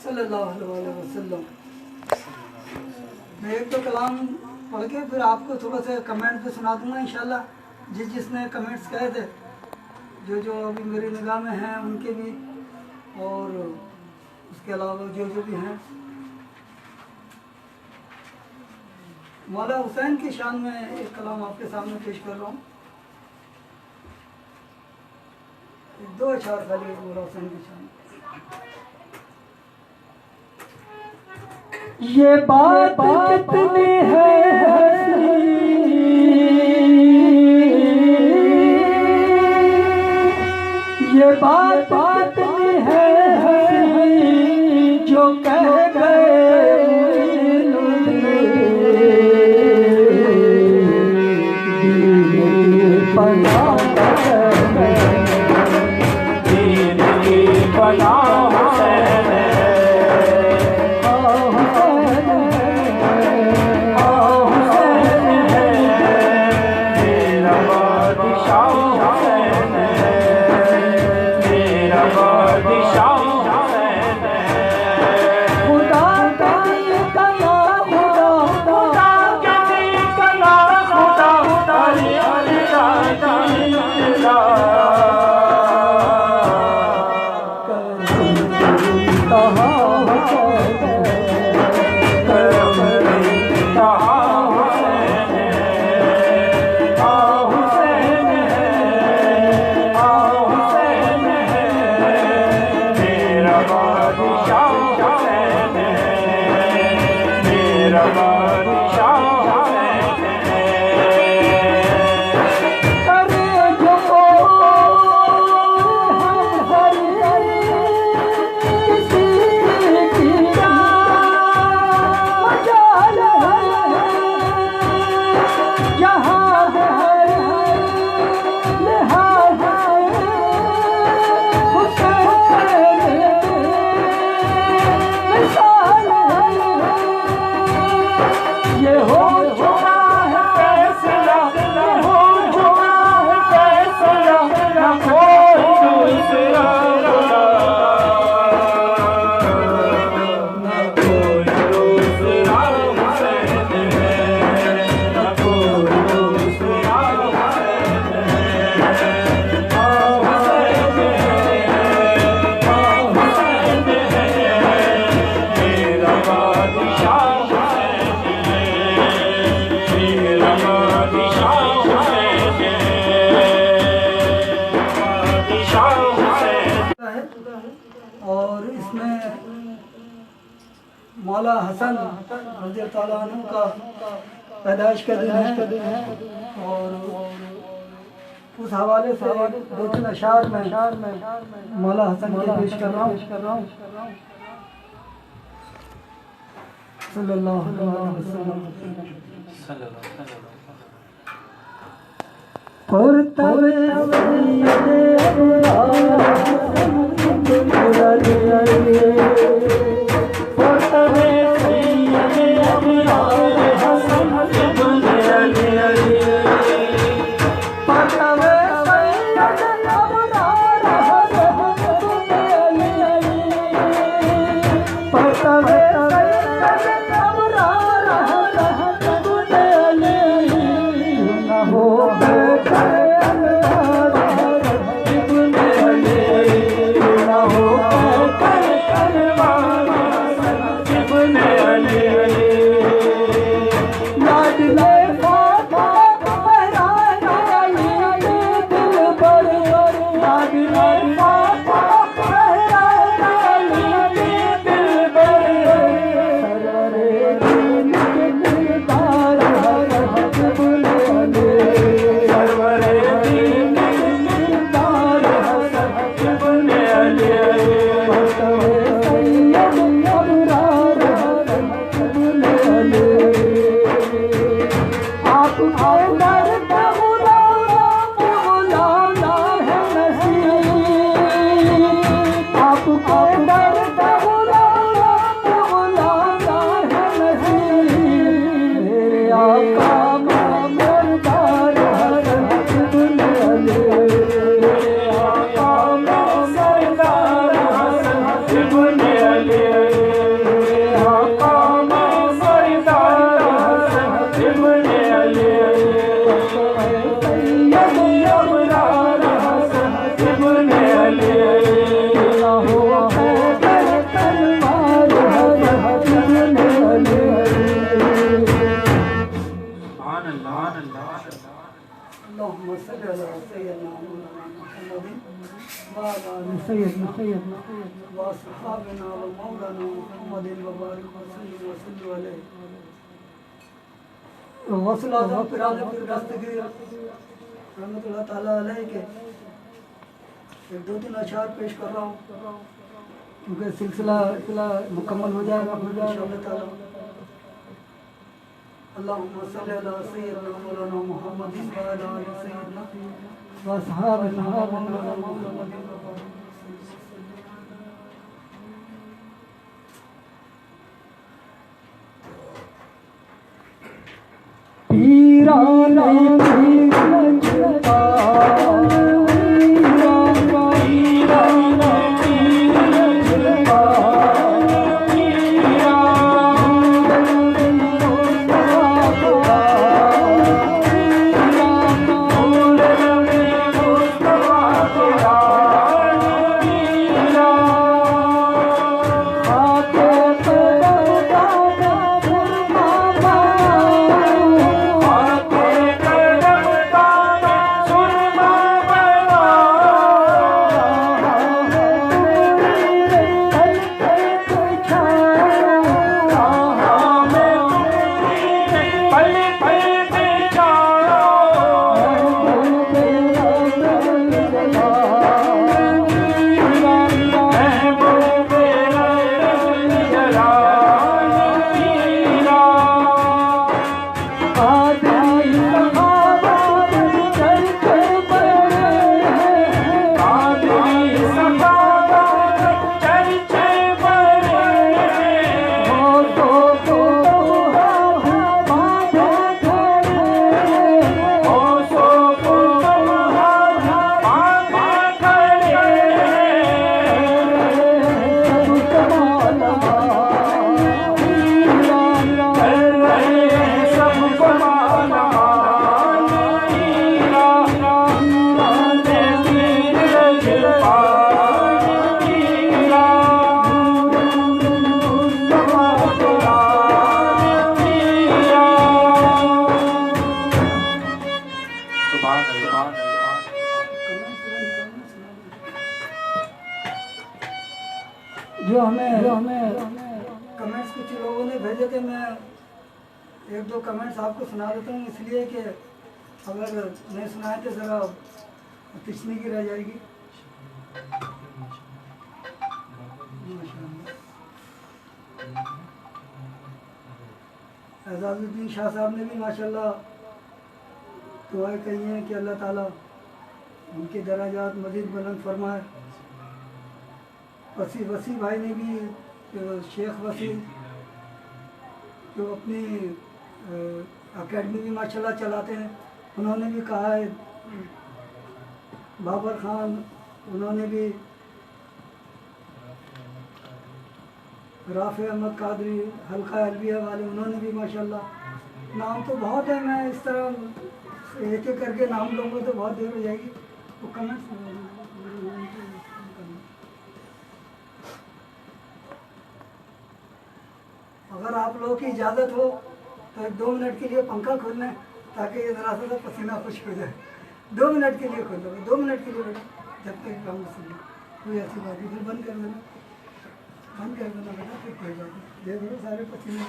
सल्लल्लाहु अलैहि वसल्लम। मैं एक तो कलाम पढ़ के फिर आपको थोड़ा सा कमेंट पे सुना दूंगा इंशाल्लाह, जिसने कमेंट्स कहे थे, जो अभी मेरी निगाह में हैं उनके भी, और उसके अलावा जो भी हैं। मौला हुसैन की शान में एक कलाम आपके सामने पेश कर रहा हूँ। 2 अशआर खाली मौला हुसैन की शान। ये बात कितनी है ये बात कितनी है जो कह गए दीन की पनाह हुसैन और इसमें मौला हसन रज़ी अल्लाह अन्हु का पैदाइश का दिन है, और उस हवाले से 2-3 अशार में मौला हसन के पेश कर रहा हूँ। सल्लल्लाहु अलैहि वसल्लम। सैयदना वासहाबना व मौलाना मुहम्मदिन व बारिक वसल्लम अलैहि गौसुल आज़म पिराने फिर दस्तगीर रहमतुल्लाह ताला अलैहि के एक दो तीन अशार पेश कर रहा हूँ क्योंकि सिलसिला मुकम्मल हो जाएगा इंशाअल्लाह ताला। अल्लाहुम्मा सल्ली अला सय्यिदना मौलाना मुहम्मदिन व अला आलि सय्यिदना व असहाबिना मौलाना मुहम्मदिन व बारिक पीराने जो हमें कमेंट्स कुछ लोगों ने भेजे थे, मैं एक दो कमेंट्स आपको सुना देता हूँ, इसलिए कि अगर नहीं सुनाए तो ज़रा तिश्नी की रह जाएगी। एजाजुद्दीन शाह साहब ने भी माशाल्लाह दुआएं कही हैं कि अल्लाह ताला उनके दराजात मज़ीद बुलंद फरमाए। वसी भाई ने भी, शेख वसी जो अपनी एकेडमी भी माशाल्लाह चलाते हैं, उन्होंने भी कहा है। बाबर खान, उन्होंने भी, राफ़े अहमद कादरी हल्का अलविया वाले, उन्होंने भी माशाल्लाह। नाम तो बहुत है, मैं इस तरह एक एक करके नाम लूँगा तो बहुत देर हो जाएगी। तो कमेंट्स अगर आप लोगों की इजाज़त हो तो एक 2 मिनट के लिए पंखा खोल लें ताकि ये ज़रा सा पसीना खुश हो जाए। 2 मिनट के लिए खोल लो, 2 मिनट के लिए बैठो, जब तक काम सुन लो। कोई ऐसी बात नहीं, फिर बंद कर देना, बंद कर देना बेटा, फिर कोई बात नहीं। देख लो सारे पसीने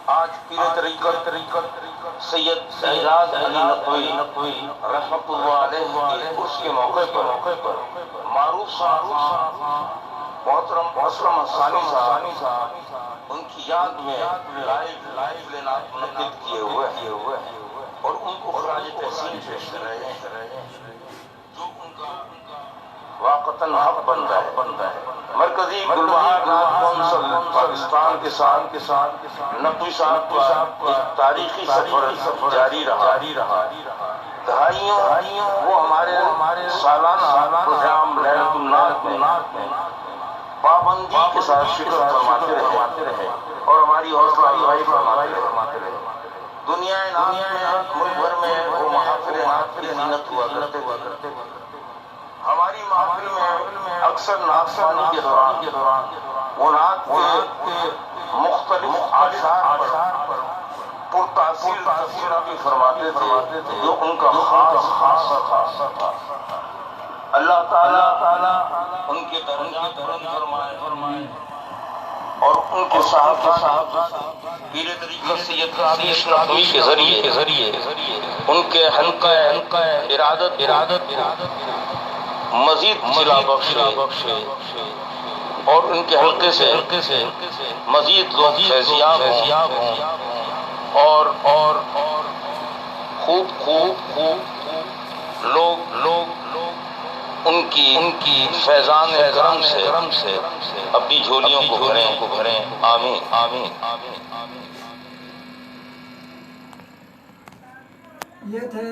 आज पीर तरीक़त सैयद एजाज अली नक़वी रहमतुल्लाह अलैहि के उर्स के मौके पर मारूफ मोहतरम असानी साहब उनकी याद में लाइव लेना मुनक़्क़िद किए हुए हैं और उनको ख़राज तहसीन पेश कर रहे हैं। जो उनका वाक़तन हक बनता है। मरकजी गुलबहार नाथ कौंसिल पाकिस्तान के साथ नकवी साहब का एक तारीखी सफर जारी रहा। दहाइयों वो हमारे सालाना प्रोग्राम लैलतुल नात में पाबंदी के साथ शिरकत फरमाते रहे और हमारी हौसला अफजाई फरमाते रहे। दुनिया में मुल्क भर में वो महफिल नात की ज़ीनत हुआ करते। हमारी महफिल में अक्सर नात ख़वानी के दौरान वो नात के मुख्तलिफ आशार पर पुरतासीर तस्वीर भी फरमाते थे जो उनका खास था। अल्लाह ताला उनके दर्जात बुलंद फरमाए और उनके साहब पीर तरीक़त सैयद कादिर नक़वी के ज़रिए उनके हल्का इरादत मजीद जिला बख्शे और उनके हल्के से मजीद लोग फैज़याब हों और खूब लोग उनकी फैज़ान करम से अपनी झोलियों को भरें। आमीन आमीन। ये थे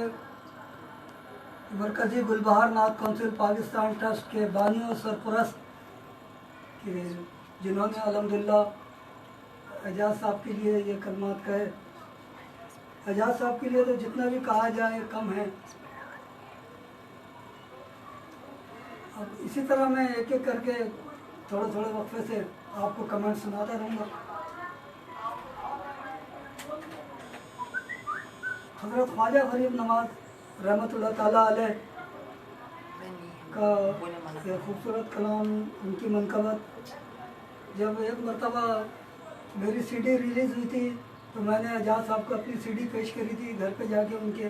मरकजी गुलबहार नाथ कौंसिल पाकिस्तान ट्रस्ट के बानी और सरपरस्त के जिन्होंने अल्हम्दुलिल्लाह एजाज साहब के लिए ये कलमात कहे। एजाज साहब के लिए तो जितना भी कहा जाए कम है। अब इसी तरह मैं एक एक करके थोड़े वक्फे से आपको कमेंट सुनाता रहूँगा। हज़रत ख्वाजा गरीब नवाज रहमतुल्लाह ताला अलैह का ये खूबसूरत कलाम, उनकी मनक़बत। जब एक मरतबा मेरी सीडी रिलीज़ हुई थी तो मैंने एजाज साहब को अपनी सीडी पेश करी थी घर पे जाके उनके।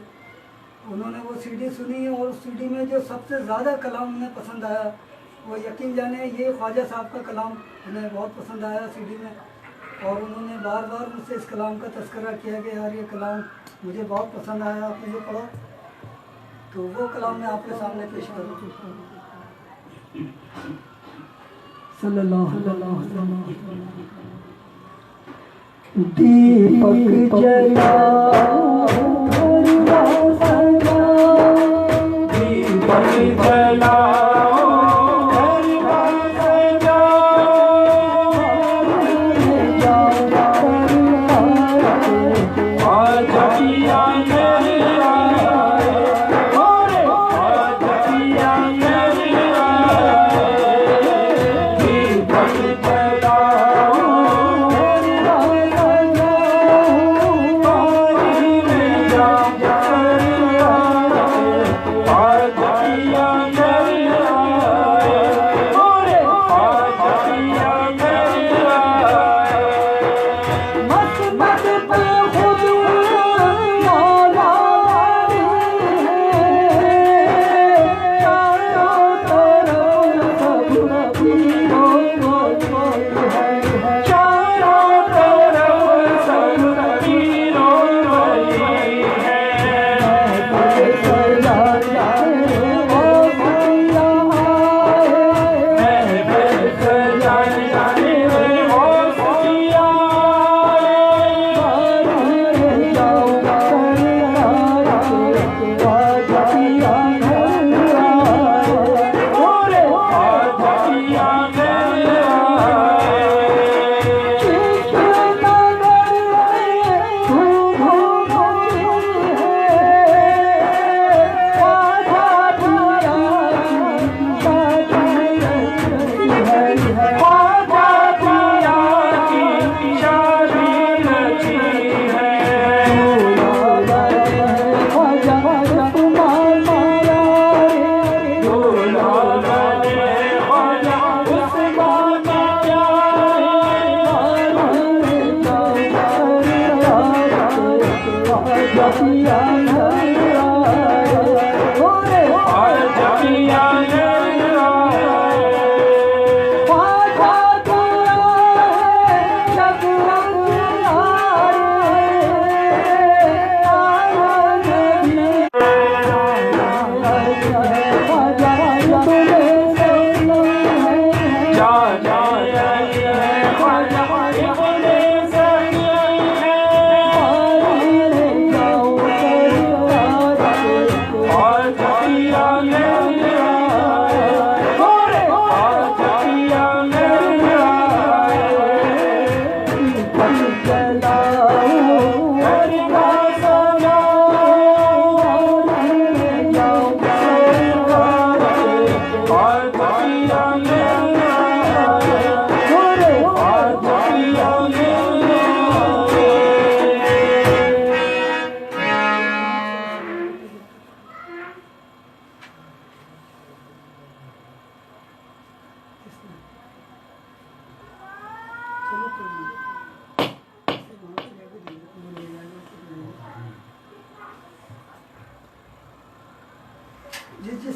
उन्होंने वो सीडी सुनी और उस सीडी में जो सबसे ज़्यादा कलाम उन्हें पसंद आया वो यकीन जाने ये ख्वाजा साहब का कलाम उन्हें बहुत पसंद आया सीडी में। और उन्होंने बार बार मुझसे इस कलाम का तज़किरा किया कि यार ये कलाम मुझे बहुत पसंद आया, आपने ये पढ़ा। तो वो कलाम मैं आपके सामने पेश करूँ। सल्लल्लाहु अलैहि वसल्लम। दीपक जलाओ दीपक जलाओ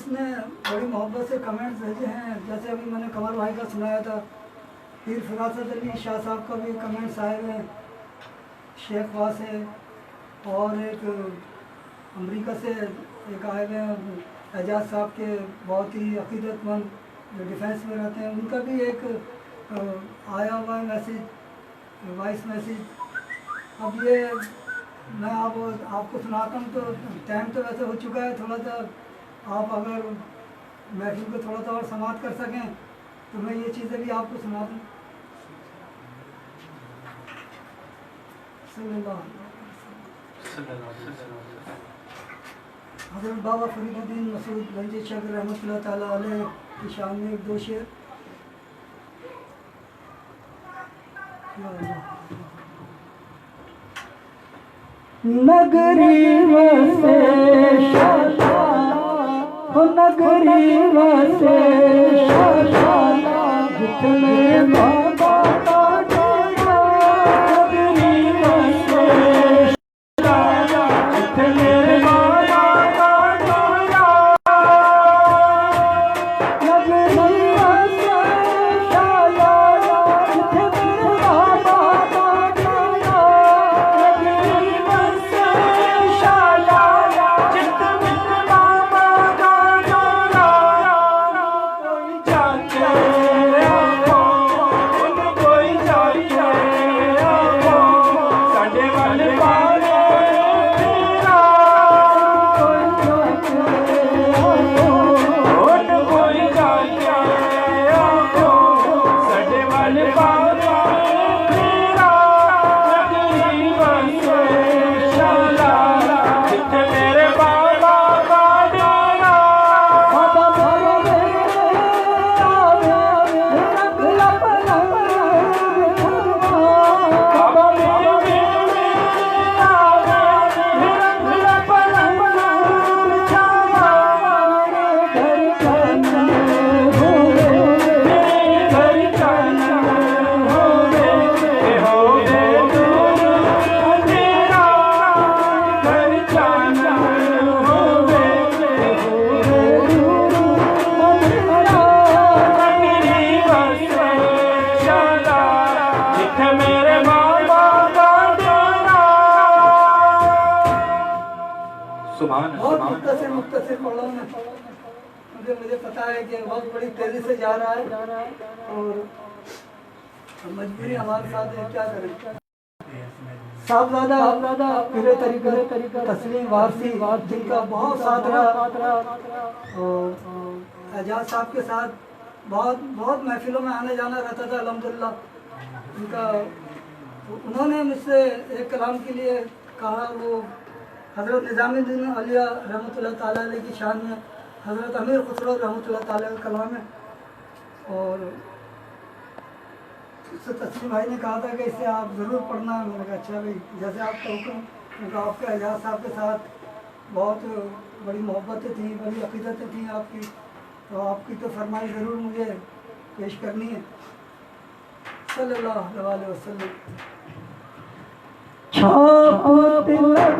उसने बड़ी मोहब्बत से कमेंट्स भेजे हैं। जैसे अभी मैंने कमर भाई का सुनाया था, फिर फिरासत अली शाह साहब का भी कमेंट्स आए हुए हैं, शेख वाह से, और एक अमेरिका से एक आए हुए हैं एजाज साहब के, बहुत ही अकीदतमंद जो डिफेंस में रहते हैं, उनका भी एक आया हुआ है मैसेज, वॉइस मैसेज। अब ये मैं आपको सुनाता हूँ तो टाइम तो वैसे हो चुका है, थोड़ा सा आप अगर महफिल को थोड़ा सा और समाप्त कर सकें तो मैं ये चीज़ें भी आपको सुना दूँ। हज़रत बाबा फरीदुद्दीन मसूद गंजी शक रहमतुल्लाह ताला अलैह की शान में एक दो शेर। नगरी वसे शाला, नगरी वसे शाला, जितने बाबा का डेरा, नगरी वसे शाला, जितने बाबा का डेरा, नगरी वसे शाला, जितने बाबा का डेरा, नगरी वसे शाला, जितने बाबा का डेरा, कोई जाके आओ, कोई जाके आओ, साडे वल पावे तेरा, कोई जाके आओ, कोई जाके आओ, साडे वल पावे तेरा, नगरी वसे शाला, जिथे मेरे बाबा का डेरा, बाबा मेरे आवे, रंग लपना, बाबा मेरे आवे, रंग लपना, छावा मेरे घर चंदन होवे, मेरे घर चंदन होवे, होवे दूर अंधेरा, घर चंदन होवे, होवे दूर अंधेरा, नगरी वसे शाला, जिथे मेरे बाबा का डेरा। सुभान बहुत मुख्तसर पढ़ रहा हूँ मैं, क्योंकि मुझे पता है कि वक्त बड़ी तेज़ी से जा रहा है और मजबूरी हमारे साथ है, क्या करें। साहबजादा पीरे तरीक़त तस्लीम वारसी जिनका बहुत साथ रहा, और एजाज साहब के साथ बहुत बहुत महफिलों में आने जाना रहता था अल्हम्दुलिल्लाह। उनका उन्होंने मुझसे एक कलाम के लिए कहा, वो हज़रत निज़ामुद्दीन औलिया रहमतुल्लाह ताला अलैह की शान में हज़रत अमीर खुसरो रहमतुल्लाह ताला का कलाम है, और उससे तस्लीम भाई ने कहा था कि इसे आप ज़रूर पढ़ना। मैंने कहा अच्छा भाई, जैसे आपका हुक्म। क्योंकि आपके एजाज साहब के साथ बहुत बड़ी मोहब्बतें थी, बड़ी अक़ीदतें थी आपकी, तो आपकी तो फरमाइश ज़रूर मुझे पेश करनी है। सल्लल्लाहु अलैहि वसल्लम। छाप तिलक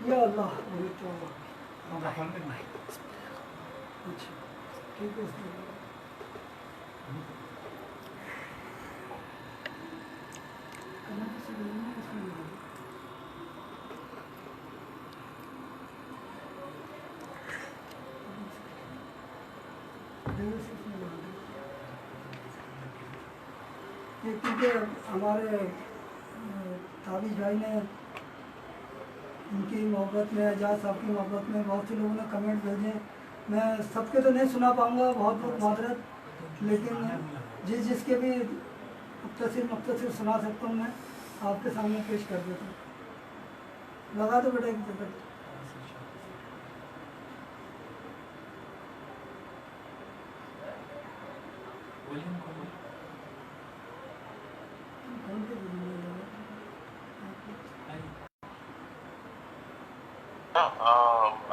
या अल्लाह वही तो अच्छा ठीक है ये क्योंकि हमारे ताबिश भाई ने उनकी मोहब्बत में एजाज साहब की मोहब्बत में बहुत से लोगों ने कमेंट भेजे। मैं सबके तो नहीं सुना पाऊँगा, बहुत बहुत माजरत, लेकिन जिसके भी मुख्तसर सुना सकता हूँ मैं आपके सामने पेश कर देता हूँ। लगा दो बेटा एक जगह।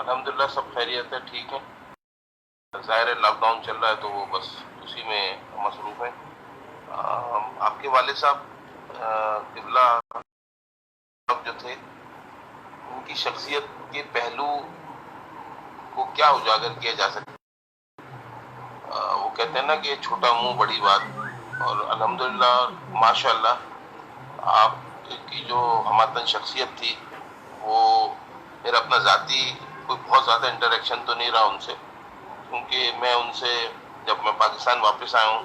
अल्हम्दुलिल्लाह सब खैरियत है, ठीक है। ज़ाहिर है लॉकडाउन चल रहा है तो वो बस उसी में मसरूफ़ है। आपके वाले साहब किबला जो थे उनकी शख्सियत के पहलू को क्या उजागर किया जा सकता है? वो कहते हैं ना कि छोटा मुंह बड़ी बात, और अल्हम्दुलिल्लाह माशाअल्लाह आपकी जो हमातन शख्सियत थी वो मेरा अपना ज़ाती कोई बहुत ज़्यादा इंटरेक्शन तो नहीं रहा उनसे, क्योंकि मैं उनसे जब मैं पाकिस्तान वापस आया हूँ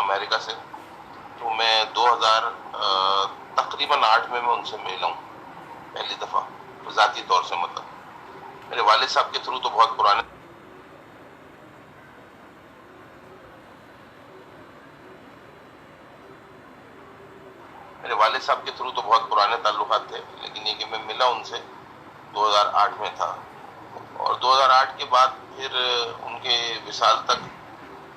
अमेरिका से, तो मैं 2000 तकरीबन 8 में मैं उनसे मिला हूँ पहली दफ़ा, तो ज़ाती तौर से मतलब मेरे वालिद साहब के थ्रू तो बहुत पुराने ताल्लुकात थे, लेकिन ये कि मैं मिला उनसे 2008 में था। और 2008 के बाद फिर उनके विसाल तक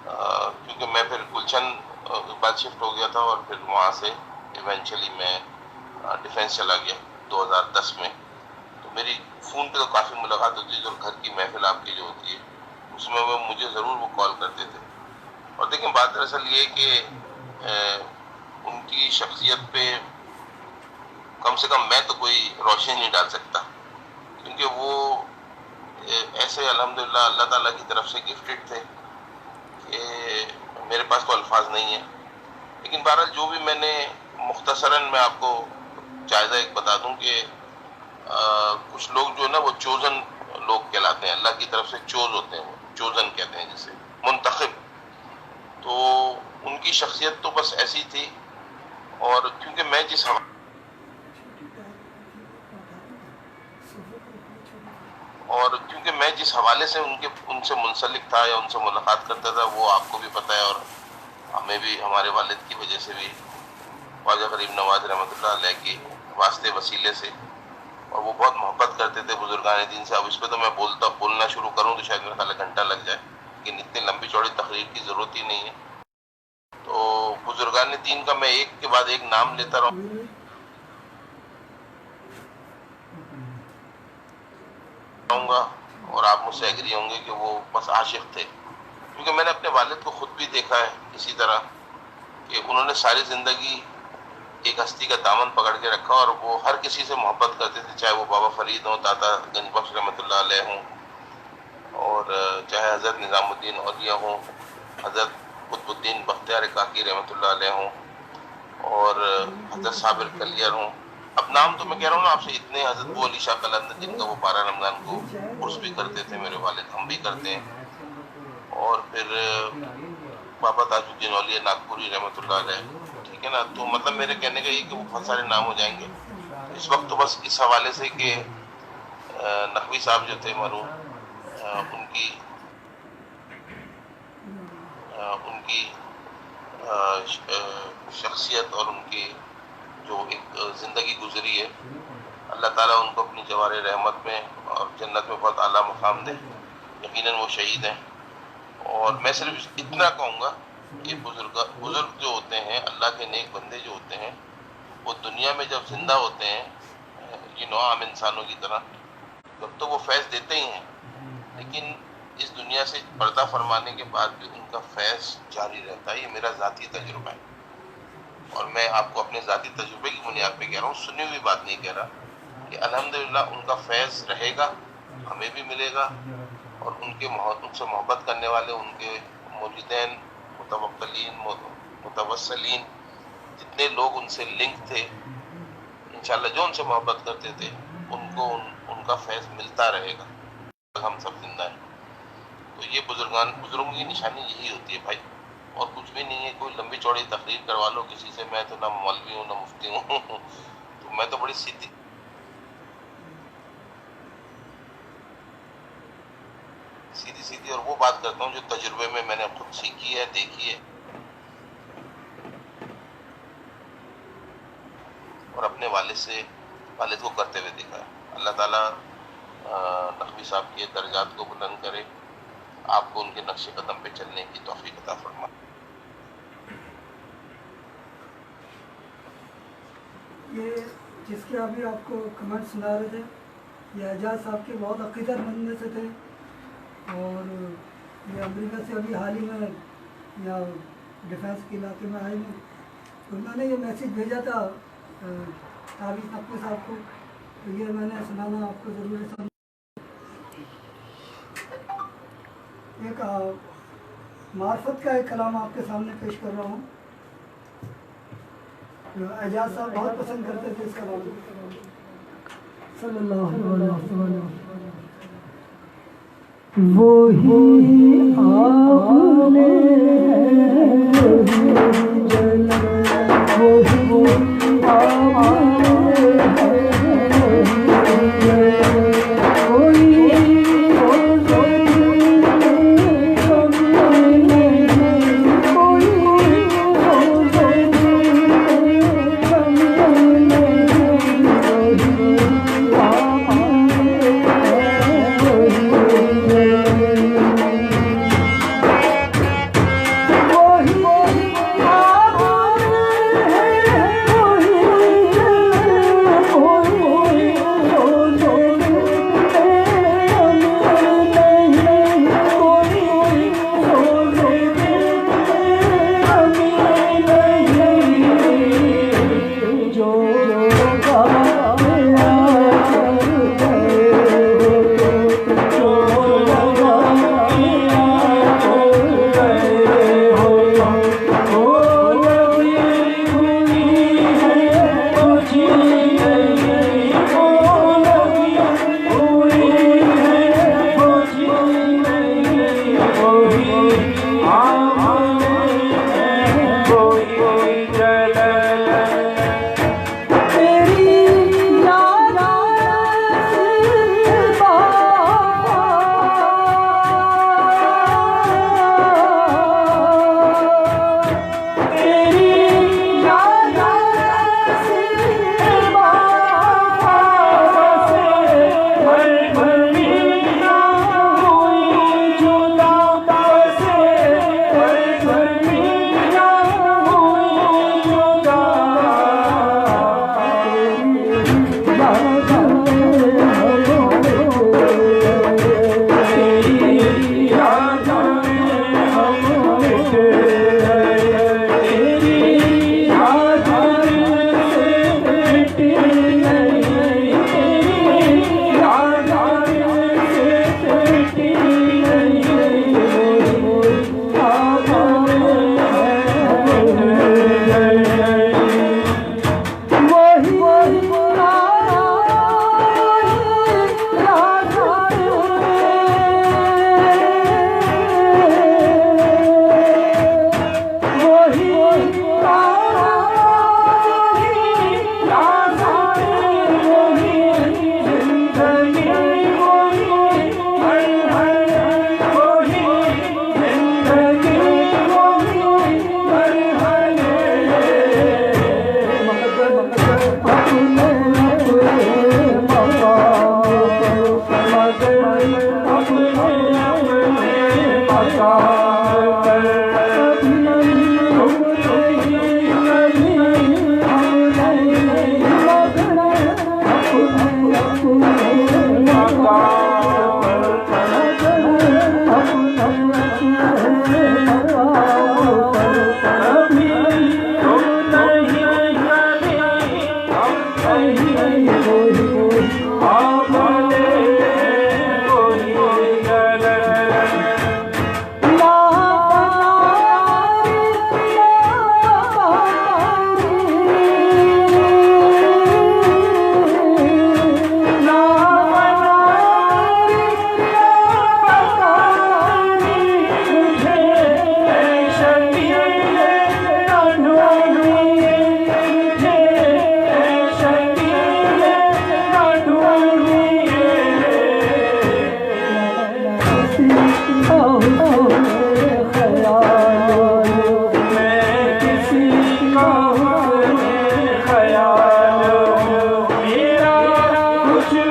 क्योंकि मैं फिर गुलशन के बाद शिफ्ट हो गया था और फिर वहाँ से इवेंचुअली मैं डिफेंस चला गया 2010 में। तो मेरी फ़ोन पे तो काफ़ी मुलाकात होती थी, और घर की महफिल आपकी जो होती है उसमें वो मुझे ज़रूर वो कॉल करते थे। और देखिए बात दरअसल ये कि उनकी शख्सियत पे कम से कम मैं तो कोई रोशनी नहीं डाल सकता, क्योंकि वो ऐसे अल्हम्दुलिल्लाह अल्लाह ताला की तरफ से गिफ्टेड थे कि मेरे पास तो अल्फाज नहीं है। लेकिन बहरहाल जो भी मैंने मुख्तसरन मैं आपको जायज़ा एक बता दूं कि कुछ लोग जो है ना वो चोज़न लोग कहलाते हैं, अल्लाह की तरफ से चोज होते हैं, वो चोज़न कहते हैं जिसे, मुंतखब। तो उनकी शख्सियत तो बस ऐसी थी, और क्योंकि मैं जिस हवाले से उनसे मुंसलिक था या उनसे मुलाकात करता था वो आपको भी पता है, और हमें भी हमारे वालिद की वजह से भी ख्वाजा गरीब नवाज रहमतुल्लाह अलैह के वास्ते वसीले से, और वो बहुत मोहब्बत करते थे बुजुर्गान दीन से। अब इस पर तो मैं बोलना शुरू करूँ तो शायद मेरा ख्याल घंटा लग जाए, लेकिन इतनी लंबी चौड़ी तकरीर की ज़रूरत ही नहीं है। तो बुजुर्गान दीन का मैं एक के बाद एक नाम लेता रहूँगा, और आप मुझसे एग्री होंगे कि वो बस आशिक थे, क्योंकि मैंने अपने वालिद को खुद भी देखा है इसी तरह कि उन्होंने सारी ज़िंदगी एक हस्ती का दामन पकड़ के रखा, और वो हर किसी से मोहब्बत करते थे, चाहे वो बाबा फरीद हों, दाता गंजबख्श रहमतुल्लाह अलैह हों, और चाहे हज़रत निज़ामुद्दीन औलिया हों, हज़रत कुतुबुद्दीन बख्तियार काकी रहमतुल्लाह अलैह हों, और हज़रत साबिर कलियर हों। अब नाम तो मैं कह रहा हूँ ना आपसे इतने, हज़रत वो अली शाह कलंदर जिनका वो 12 रमज़ान को उर्स भी करते थे मेरे वालिद, हम भी करते हैं, और फिर बाबा ताजुद्दीन औलिया नागपुरी रहमतुल्लाह अलैह, ठीक है ना। तो मतलब मेरे कहने का ये कि वो बहुत सारे नाम हो जाएंगे इस वक्त, तो बस इस हवाले से कि नकवी साहब जो थे मरूम, उनकी शख्सियत और उनकी जो एक ज़िंदगी गुजरी है, अल्लाह ताला उनको अपनी जवार रहमत में और जन्नत में बहुत आला मकाम दे। यकीनन वो शहीद हैं, और मैं सिर्फ इतना कहूँगा कि बुजुर्ग जो होते हैं, अल्लाह के नेक बंदे जो होते हैं, वो दुनिया में जब जिंदा होते हैं आम इंसानों की तरह, तब तो वो फैज़ देते ही हैं, लेकिन इस दुनिया से पर्दा फरमाने के बाद भी उनका फैज़ जारी रहता है। ये मेरा ज़ाती तजुर्बा है, और मैं आपको अपने ज़ाती तजुर्बे की बुनियाद पे कह रहा हूँ, सुनी हुई बात नहीं कह रहा। कि अल्हम्दुलिल्लाह उनका फैज़ रहेगा, हमें भी मिलेगा, और उनसे मोहब्बत करने वाले, उनके मुरीदैन, मुतवक्किलीन, मुतवस्सिलीन, जितने लोग उनसे लिंक थे, इंशाल्लाह जो उनसे मोहब्बत करते थे उनको उनका फैज़ मिलता रहेगा, हम सब जिंदा हैं। तो ये बुजुर्गों की निशानी यही होती है भाई, और कुछ भी नहीं है। कोई लंबी चौड़ी तकरीर करवा लो किसी से, मैं तो ना मौलवी हूँ ना मुफ्ती हूँ तो मैं तो बड़ी सीधी और वो बात करता हूँ जो तजुर्बे में मैंने खुद सीखी है, देखी है और अपने वालिद को करते हुए देखा है। अल्लाह ताला नकवी साहब के दर्जात को बुलंद करे, आपको उनके नक्शे कदम पे चलने की तौफीक अता फरमाए। ये जिसके अभी आपको कमेंट सुना रहे थे, ये एजाज साहब के बहुत अकीदतमंद में से थे, और ये अमेरिका से अभी हाल ही में यहाँ डिफेंस के इलाके में आए हैं। उन्होंने ये मैसेज भेजा था ताबिश नकवी साहब को, तो ये मैंने सुनाना आपको ज़रूरी समझ। एक मार्फत का एक कलाम आपके सामने पेश कर रहा हूँ। एजाज साहब बहुत पसंद करते थे इस कलाम को। सल्लल्लाहु अलैहि वसल्लम। वही आपने वही आपने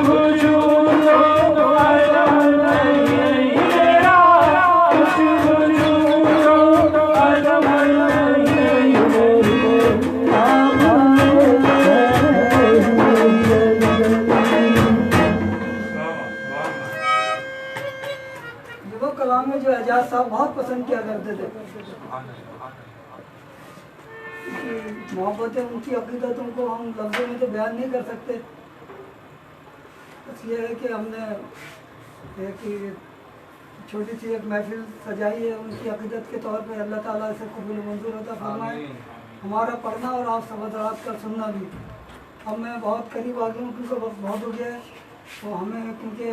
वो कलाम में जो एजाज साहब बहुत पसंद किया करते थे, मोहब्बतें उनकी अकीदतों को हम लफ्ज़ों में तो बयान नहीं कर सकते। बस ये है कि हमने एक छोटी सी एक महफिल सजाई है उनकी अकीदत के तौर पे। अल्लाह ताला से कबूल मंजूर होता फरमाए हमारा पढ़ना और आप सब हज़रात का सुनना भी। अब मैं बहुत करीब आ गया हूँ क्योंकि वक्त बहुत हो गया है, तो हमें क्योंकि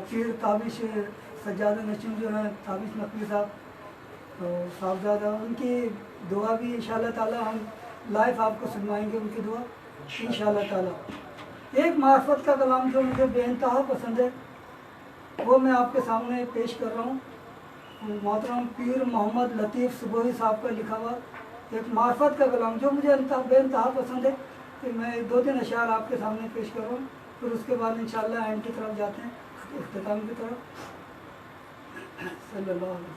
पीर ताबिश सज्जाद नशीम जो हैं ताबिश नकवी साहब, तो साहबजादा उनकी दुआ भी इंशाअल्लाह ताला हम लाइव आपको सुनवाएंगे, उनकी दुआ इंशाअल्लाह ताला। एक मार्फत का कलाम जो मुझे बेइंतहा पसंद है वो मैं आपके सामने पेश कर रहा हूँ। मोहतरम पीर मोहम्मद लतीफ़ सुबोही साहब का लिखा हुआ एक मार्फत का कलाम जो मुझे बेइंतहा पसंद है, कि मैं 2-3 अशार आपके सामने पेश कर रहा हूँ, फिर उसके बाद इंशाअल्लाह एंड की तरफ जाते हैं, इख्तिताम की तरफ। सल्लल्लाहु अलैहि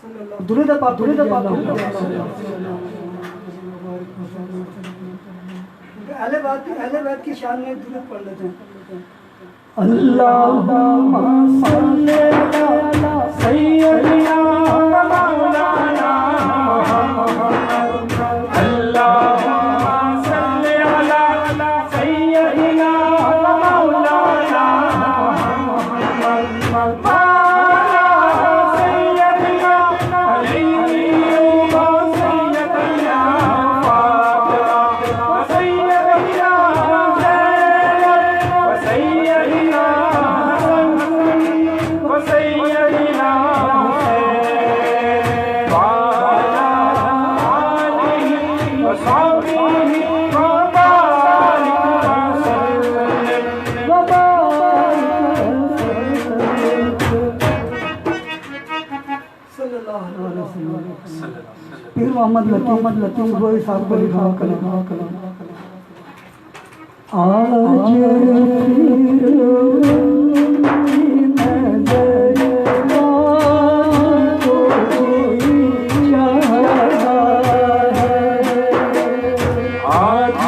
वसल्लम। दुरूद पाक अहले बैत की शान में दुरूद पढ़ लेते हैं। अल्लाहुम्मा सल्ली अला सय्यदिना मौलाना मुहम्मद। अल्लाहुम्मा सल्ली अला सय्यदिना मौलाना मुहम्मद। पीर मोहम्मद लतीफ़ वो साहब को लिखा कलाम। आज को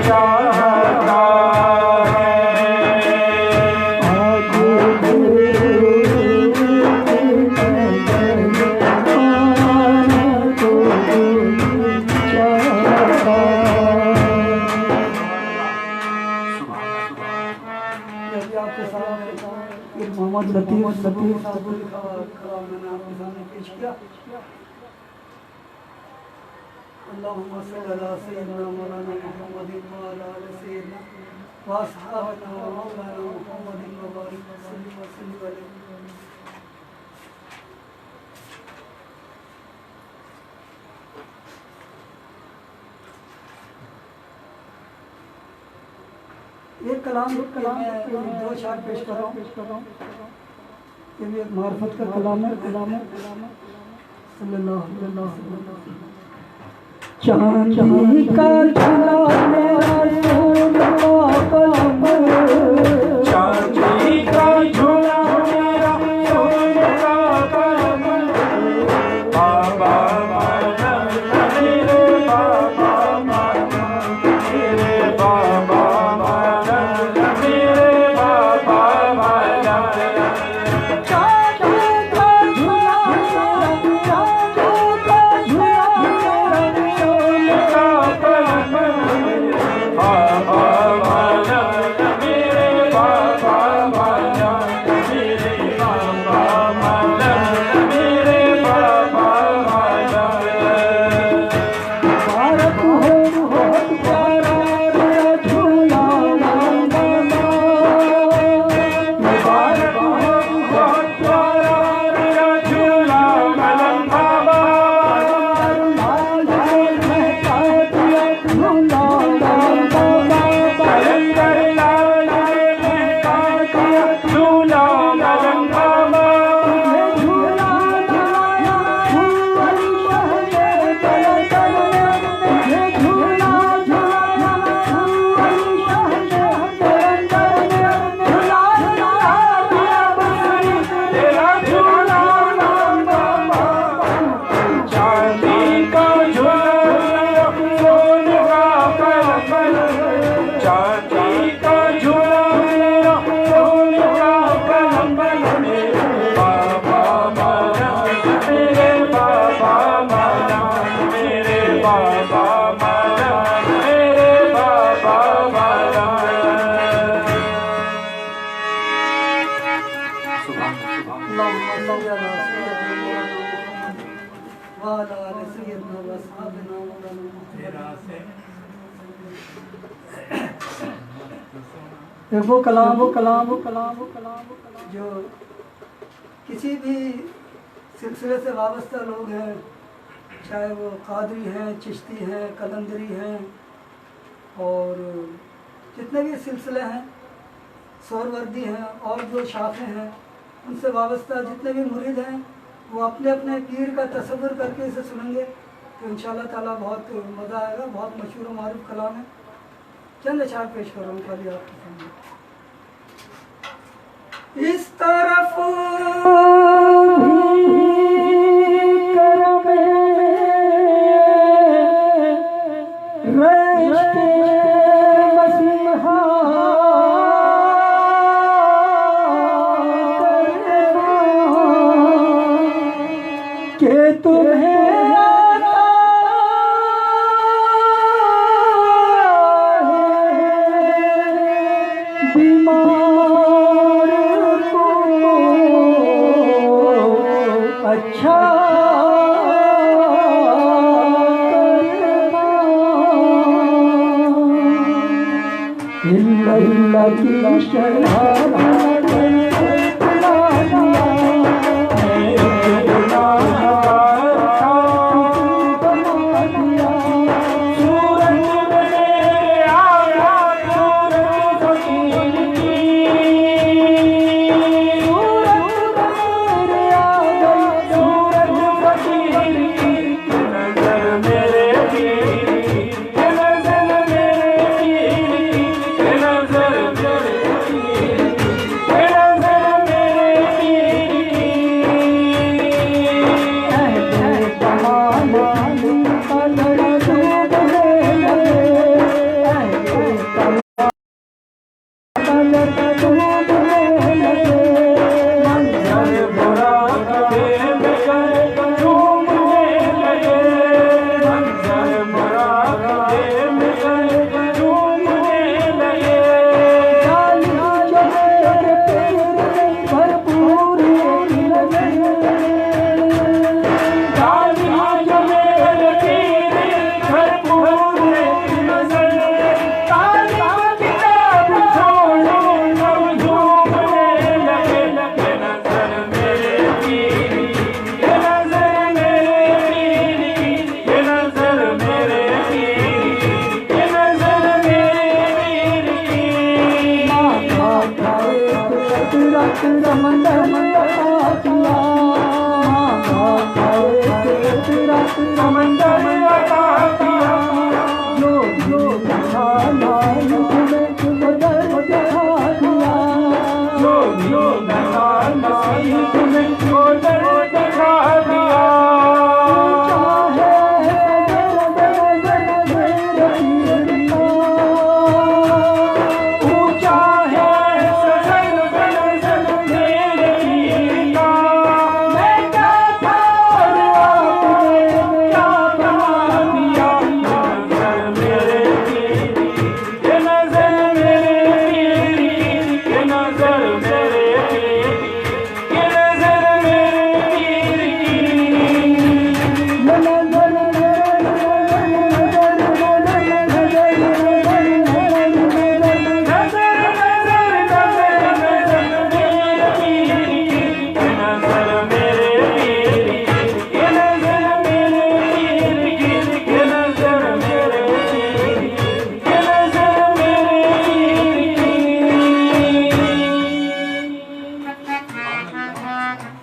चाहता मोहम्मद लतीफ साहब को लिखा हुआ कलाम मैंने आपके सामने पेश किया। अल्लाहुम्मा सल्ली अला सय्यिदना मौलाना मुहम्मदिन व अला आलि सय्यिदना व अस्हाबिना व मौलाना मुहम्मदिन व बारिक वसल्लिम अलैहि। एक कलाम मैं दो शार पेश कर रहा हूँ। ये भी एक मार्फत का कलाम है। सल्लल्लाहु अलैहि वसल्लम। चांदी का झूला मेरा सोने का कलम, चांदी का झूला मेरा सोने का कलम, बाबा माना मेरे बाबा माना मेरे बाबा माना मेरे बाबा माना। चांदी का झूला मेरा, चांदी का झूला मेरा सोने का कलम, बाबा माना मेरे बाबा माना मेरे बाबा माना मेरे बाबा माना। मुबारक हो बहुत प्यारा मेरा झूला लंबा, मुबारक हो बहुत प्यारा मेरा झूला मलंग बाबा। कलंदर लाल ने महका दिया झूला मलंग बाबा। तेरा झूला मलंग बाबा। चांदी का झूला सोने का कलम, चांदी का झूला सोने का कलम, मेरे बाबा माना मेरे बाबा माना मेरे बाबा माना मेरे बाबा माना। वो कलाम जो किसी भी सिलसिले से वाबस्ता लोग हैं, चाहे वो कादरी हैं, चिश्ती हैं, कलंदरी हैं, और जितने भी सिलसिले हैं, सोहरवर्दी हैं और जो शाखे हैं, उनसे वाबस्ता जितने भी मुरीद हैं, वो अपने अपने पीर का तसव्वुर करके इसे सुनेंगे तो इंशाअल्लाह ताला बहुत मज़ा आएगा। बहुत मशहूर व मारूफ कलाम है। चंद अशार पेश कर रहा हूँ खाली आपके सामने। इस तरफ के तुम्हें बीमार को अच्छा करना, इल्ला की शराब नजर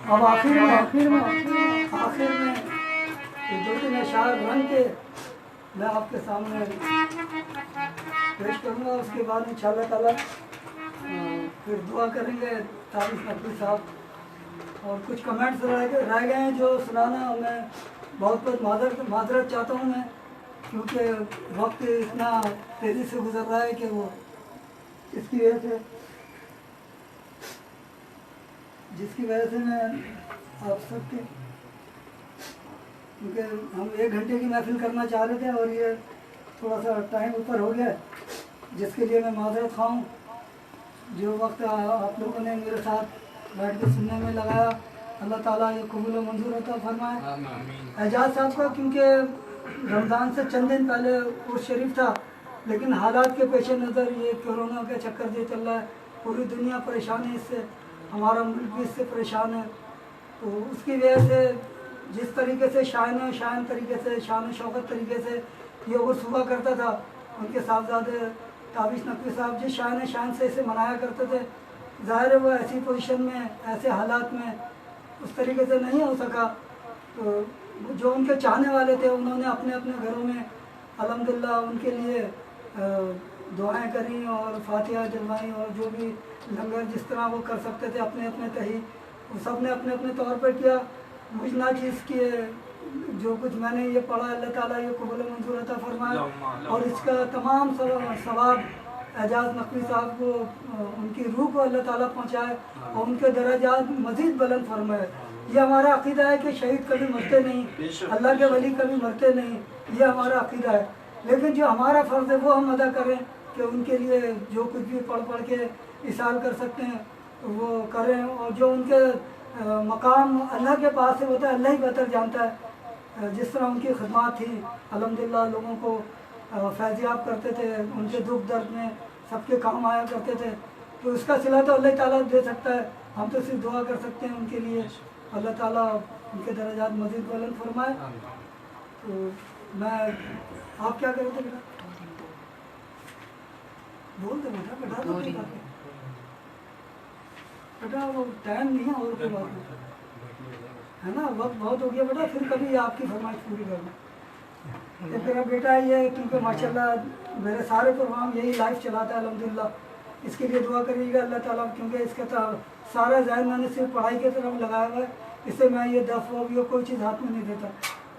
अब आखिर में एक दो तीन अशार रंग के मैं आपके सामने पेश करूँगा। उसके बाद इंशाअल्लाह ताला फिर दुआ करेंगे तारिक नकवी साहब। और कुछ कमेंट्स रह गए हैं जो सुनाना मैं बहुत माजरत चाहता हूँ मैं, क्योंकि वक्त इतना तेज़ी से गुजर रहा है कि वो इसकी वजह से जिसकी वजह से मैं आप सबके, क्योंकि हम 1 घंटे की महफिल करना चाह रहे थे और ये थोड़ा सा टाइम ऊपर हो गया, जिसके लिए मैं माजरत खाऊँ। जो वक्त आप लोगों ने मेरे साथ बैठ के सुनने में लगाया, अल्लाह ताला ये कबूल व मंजूर अता फरमाए। एजाज साहब का क्योंकि रमज़ान से चंद दिन पहले उर्स शरीफ था, लेकिन हालात के पेश नज़र ये कोरोना का चक्कर जो चल रहा है, पूरी दुनिया परेशान है इससे, हमारा मुल्क भी इससे परेशान है। तो उसकी वजह से जिस तरीके से शान तरीके से, शान शौकत तरीके से ये उर्स हुआ करता था, उनके साहबजादे ताबिश नकवी साहब जिस शान से इसे मनाया करते थे, ज़ाहिर है वो ऐसी पोजीशन में, ऐसे हालात में उस तरीके से नहीं हो सका। तो जो उनके चाहने वाले थे उन्होंने अपने अपने घरों में अल्हम्दुलिल्लाह उनके लिए दुआएं करी और फातिहा दिलवाई, और जो भी लंगर जिस तरह वो कर सकते थे अपने अपने तही, वो सब ने अपने अपने तौर पर किया। मुझ ना चीज़ किए जो कुछ मैंने ये पढ़ा, अल्लाह ताला ये कबूल मंजूर अता फरमाए और इसका तमाम सवाब एजाज नकवी साहब को, उनकी रूह को अल्लाह ताला पहुँचाए और उनके दर्जात मज़ीद बुलंद फरमाए। ये हमारा अक़ीदा है कि शहीद कभी मरते नहीं, अल्लाह के वली कभी मरते नहीं, ये हमारा अक़ीदा है। लेकिन जो हमारा फ़र्ज़ है वो हम अदा करें कि उनके लिए जो कुछ भी पढ़ के इसाल कर सकते हैं वो करें, और जो उनके मकाम अल्लाह के पास है वो तो अल्लाह ही बेहतर जानता है। जिस तरह उनकी खिदमत थी, अल्हम्दुलिल्लाह लोगों को फैज़याब करते थे, उनके दुख दर्द में सबके काम आया करते थे, तो उसका सिला तो अल्लाह ताला दे सकता है, हम तो सिर्फ दुआ कर सकते हैं उनके लिए, अल्लाह ताला उनके दर्जात मज़ीद बुलंद फरमाए। तो मैं, आप क्या करें थे बेटा? बोल दे बेटा, बेटा वो टाइम नहीं है और कोई बात नहीं है ना, वक्त बहुत हो गया बेटा, फिर कभी आपकी फरमाइश पूरी करना। ये मेरा बेटा ये क्योंकि माशाल्लाह मेरे सारे प्रोग्राम यही लाइव चलाता है अल्हम्दुलिल्लाह, इसके लिए दुआ करिएगा अल्लाह ताला, क्योंकि इसका सारा ज़हन मैंने सिर्फ पढ़ाई की तरफ लगाया हुआ है, इससे मैं ये दफ़ वो कोई चीज़ हाथ में नहीं देता।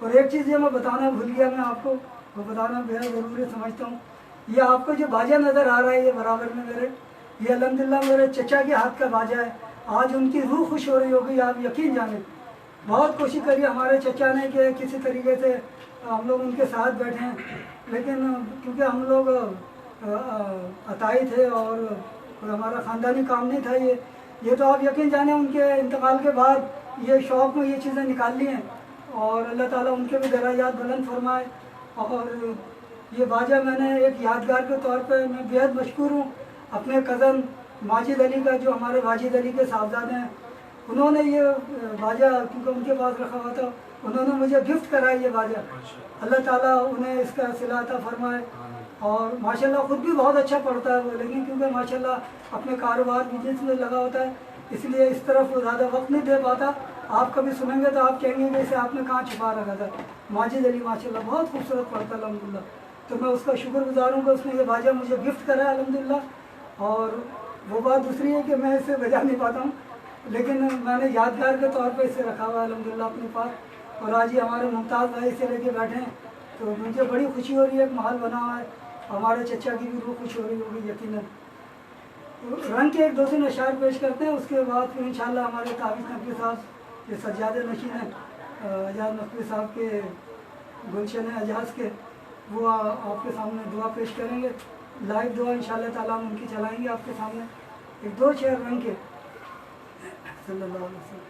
और एक चीज़ ये मैं बताना भूल गया, मैं आपको वो बताना बेहद ज़रूरी समझता हूँ। ये आपको जो बाजा नज़र आ रहा है ये बराबर में मेरे, ये अल्हम्दुलिल्लाह मेरे चचा के हाथ का बाजा है। आज उनकी रूह खुश हो रही होगी, आप यकीन जाने। बहुत कोशिश करी हमारे चचा ने कि किसी तरीके से हम लोग उनके साथ बैठे हैं, लेकिन क्योंकि हम लोग अताई थे और हमारा ख़ानदानी काम नहीं था ये तो आप यकीन जाने उनके इंतकाल के बाद ये शौक़ में ये चीज़ें निकाल ली हैं, और अल्लाह ताला उनके भी दर्जात बुलंद फरमाए। और ये बाजा मैंने एक यादगार के तौर पे मैं बेहद मशकूर हूँ अपने कज़न माजिद अली का, जो हमारे वाजिद अली के साहबजादे हैं, उन्होंने ये बाजा क्योंकि उनके पास रखा हुआ था, उन्होंने मुझे गिफ्ट करा ये बाजा। अल्लाह ताला उन्हें इसका सिला अता फरमाए। और माशाल्लाह ख़ुद भी बहुत अच्छा पढ़ता है वो, लेकिन क्योंकि माशाल्लाह अपने कारोबार बिजनेस में लगा होता है, इसलिए इस तरफ ज़्यादा वक्त नहीं दे पाता। आप कभी सुनेंगे तो आप कहेंगे कि इसे आपने कहाँ छुपा रखा था। माजिद अली माशाल्लाह बहुत खूबसूरत पढ़ता है अल्हम्दुलिल्लाह। तो मैं उसका शुक्रगुजार हूँ कि उसने ये बाजा मुझे गिफ्ट करा है अल्हम्दुलिल्लाह। और वो बात दूसरी है कि मैं इसे बजा नहीं पाता हूँ, लेकिन मैंने यादगार के तौर पर इसे रखा हुआ है अल्हम्दुलिल्लाह अपने पास। और आज ये हमारे मुमताज़ भाई इसे लेके बैठे हैं तो मुझे बड़ी खुशी हो रही है। एक माहौल बना हुआ है, हमारे चचा की भी रूह खुश हो रही होगी यकीनन। रंग के एक दो तीन अशार पेश करते हैं, उसके बाद फिर इंशाल्लाह हमारे ताबिश नकवी साहब ये सज्जाद नशीन है एजाज नकवी साहब के गुलशन है एजाज के, वो आपके सामने दुआ पेश करेंगे। लाइव दुआ इंशाल्लाह ताला हम उनकी चलाएंगे आपके सामने। एक दो शेर रंग के सल्लल्लाहु अलैहि वसल्लम।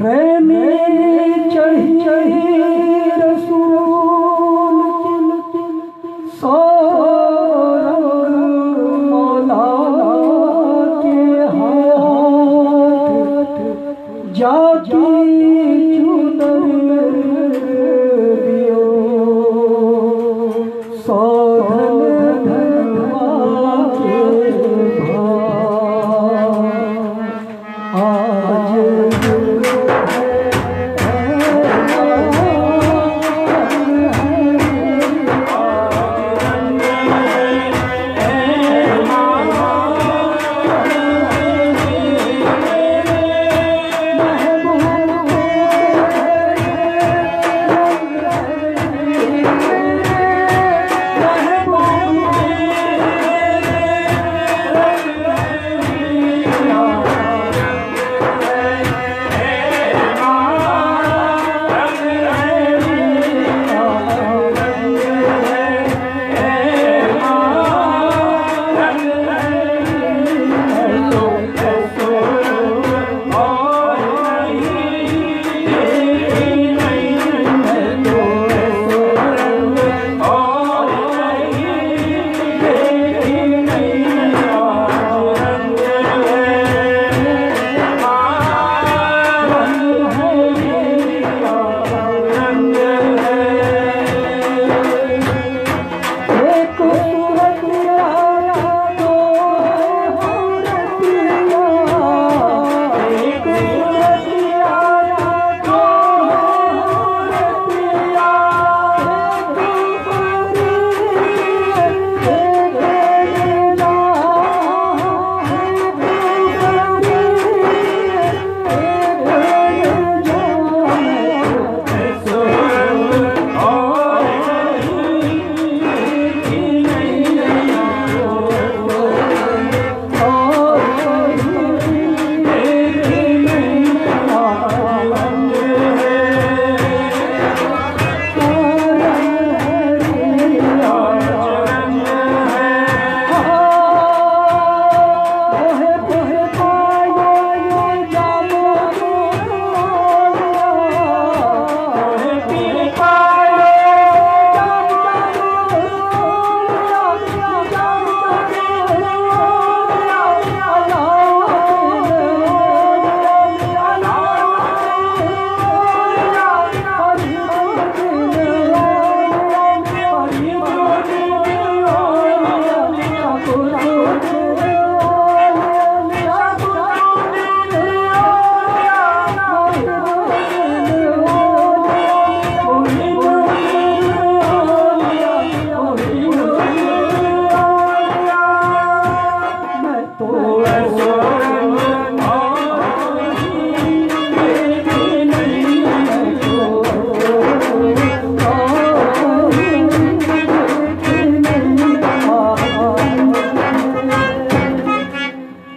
रहने चाहिए रसूल सो मौला के हाथ जाकी चुनर दियो सौधन धनवा के आज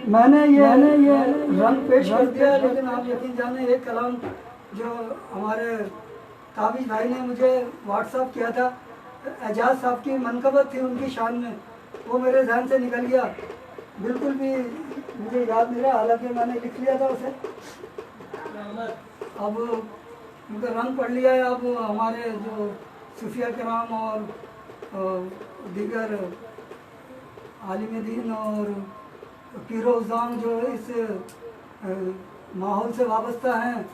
मैंने ये रंग पेश कर दिया, लेकिन आप यकीन जाने एक कलाम जो हमारे ताबिश भाई ने मुझे व्हाट्सअप किया था, एजाज साहब की मनकबत थी उनकी शान में, वो मेरे जहन से निकल गया, बिल्कुल भी मुझे याद नहीं रहा, हालांकि मैंने लिख लिया था उसे। अब उनका रंग पढ़ लिया है। अब हमारे जो सूफिया कराम और दीगर आलिम दीन और पीरोज़ाम जो इस माहौल से वाबस्ता हैं,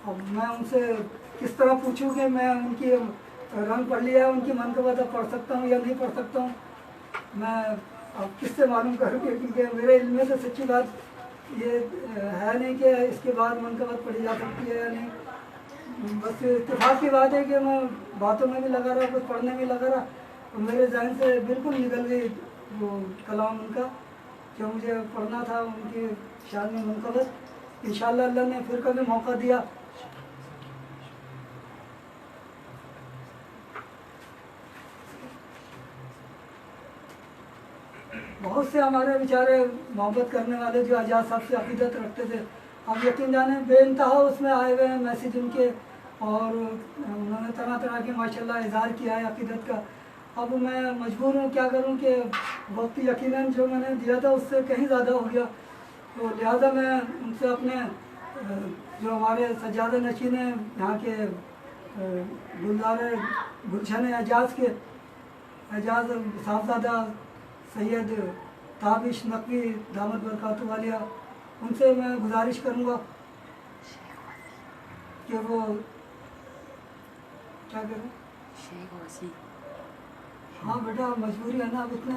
अब मैं उनसे किस तरह पूछूं कि मैं उनकी रंग पढ़ लिया है, उनकी मनकबत पढ़ सकता हूँ या नहीं पढ़ सकता हूँ। मैं अब किससे मालूम करोगे, क्योंकि मेरे इल्म में तो सच्ची बात ये है नहीं कि इसके बाद मनकबत पड़ी जा सकती है या नहीं। बस इत्तेफाक की बात है कि मैं बातों में भी लगा रहा, कुछ पढ़ने में लगा रहा, तो मेरे जहन से बिल्कुल निकल गई वो कलाम उनका जो मुझे पढ़ना था उनकी शान में मनकबत। इंशाअल्लाह अल्लाह ने फिर कभी मौका दिया। बहुत से हमारे बेचारे मोहब्बत करने वाले जो आज़ाद साहब से अकीदत रखते थे, आप यकीन जाने बेइंतहा उसमें आए हुए हैं मैसेज उनके, और उन्होंने तरह तरह के माशाल्लाह इज़हार किया है अकीदत का। अब मैं मजबूर हूँ, क्या करूँ कि वक्त यकीनन जो मैंने दिया था उससे कहीं ज़्यादा हो गया, तो लिहाजा मैं उनसे अपने जो हमारे सज्जादा नशीन हैं यहाँ के गुलजार गुलशन एजाज के एजाज साहबजादा सैयद ताबिश नकवी दामद बरकातहू वालिया, उनसे मैं गुजारिश करूँगा कि वो क्या करूँ। हाँ बेटा मजबूरी है ना, अब इतने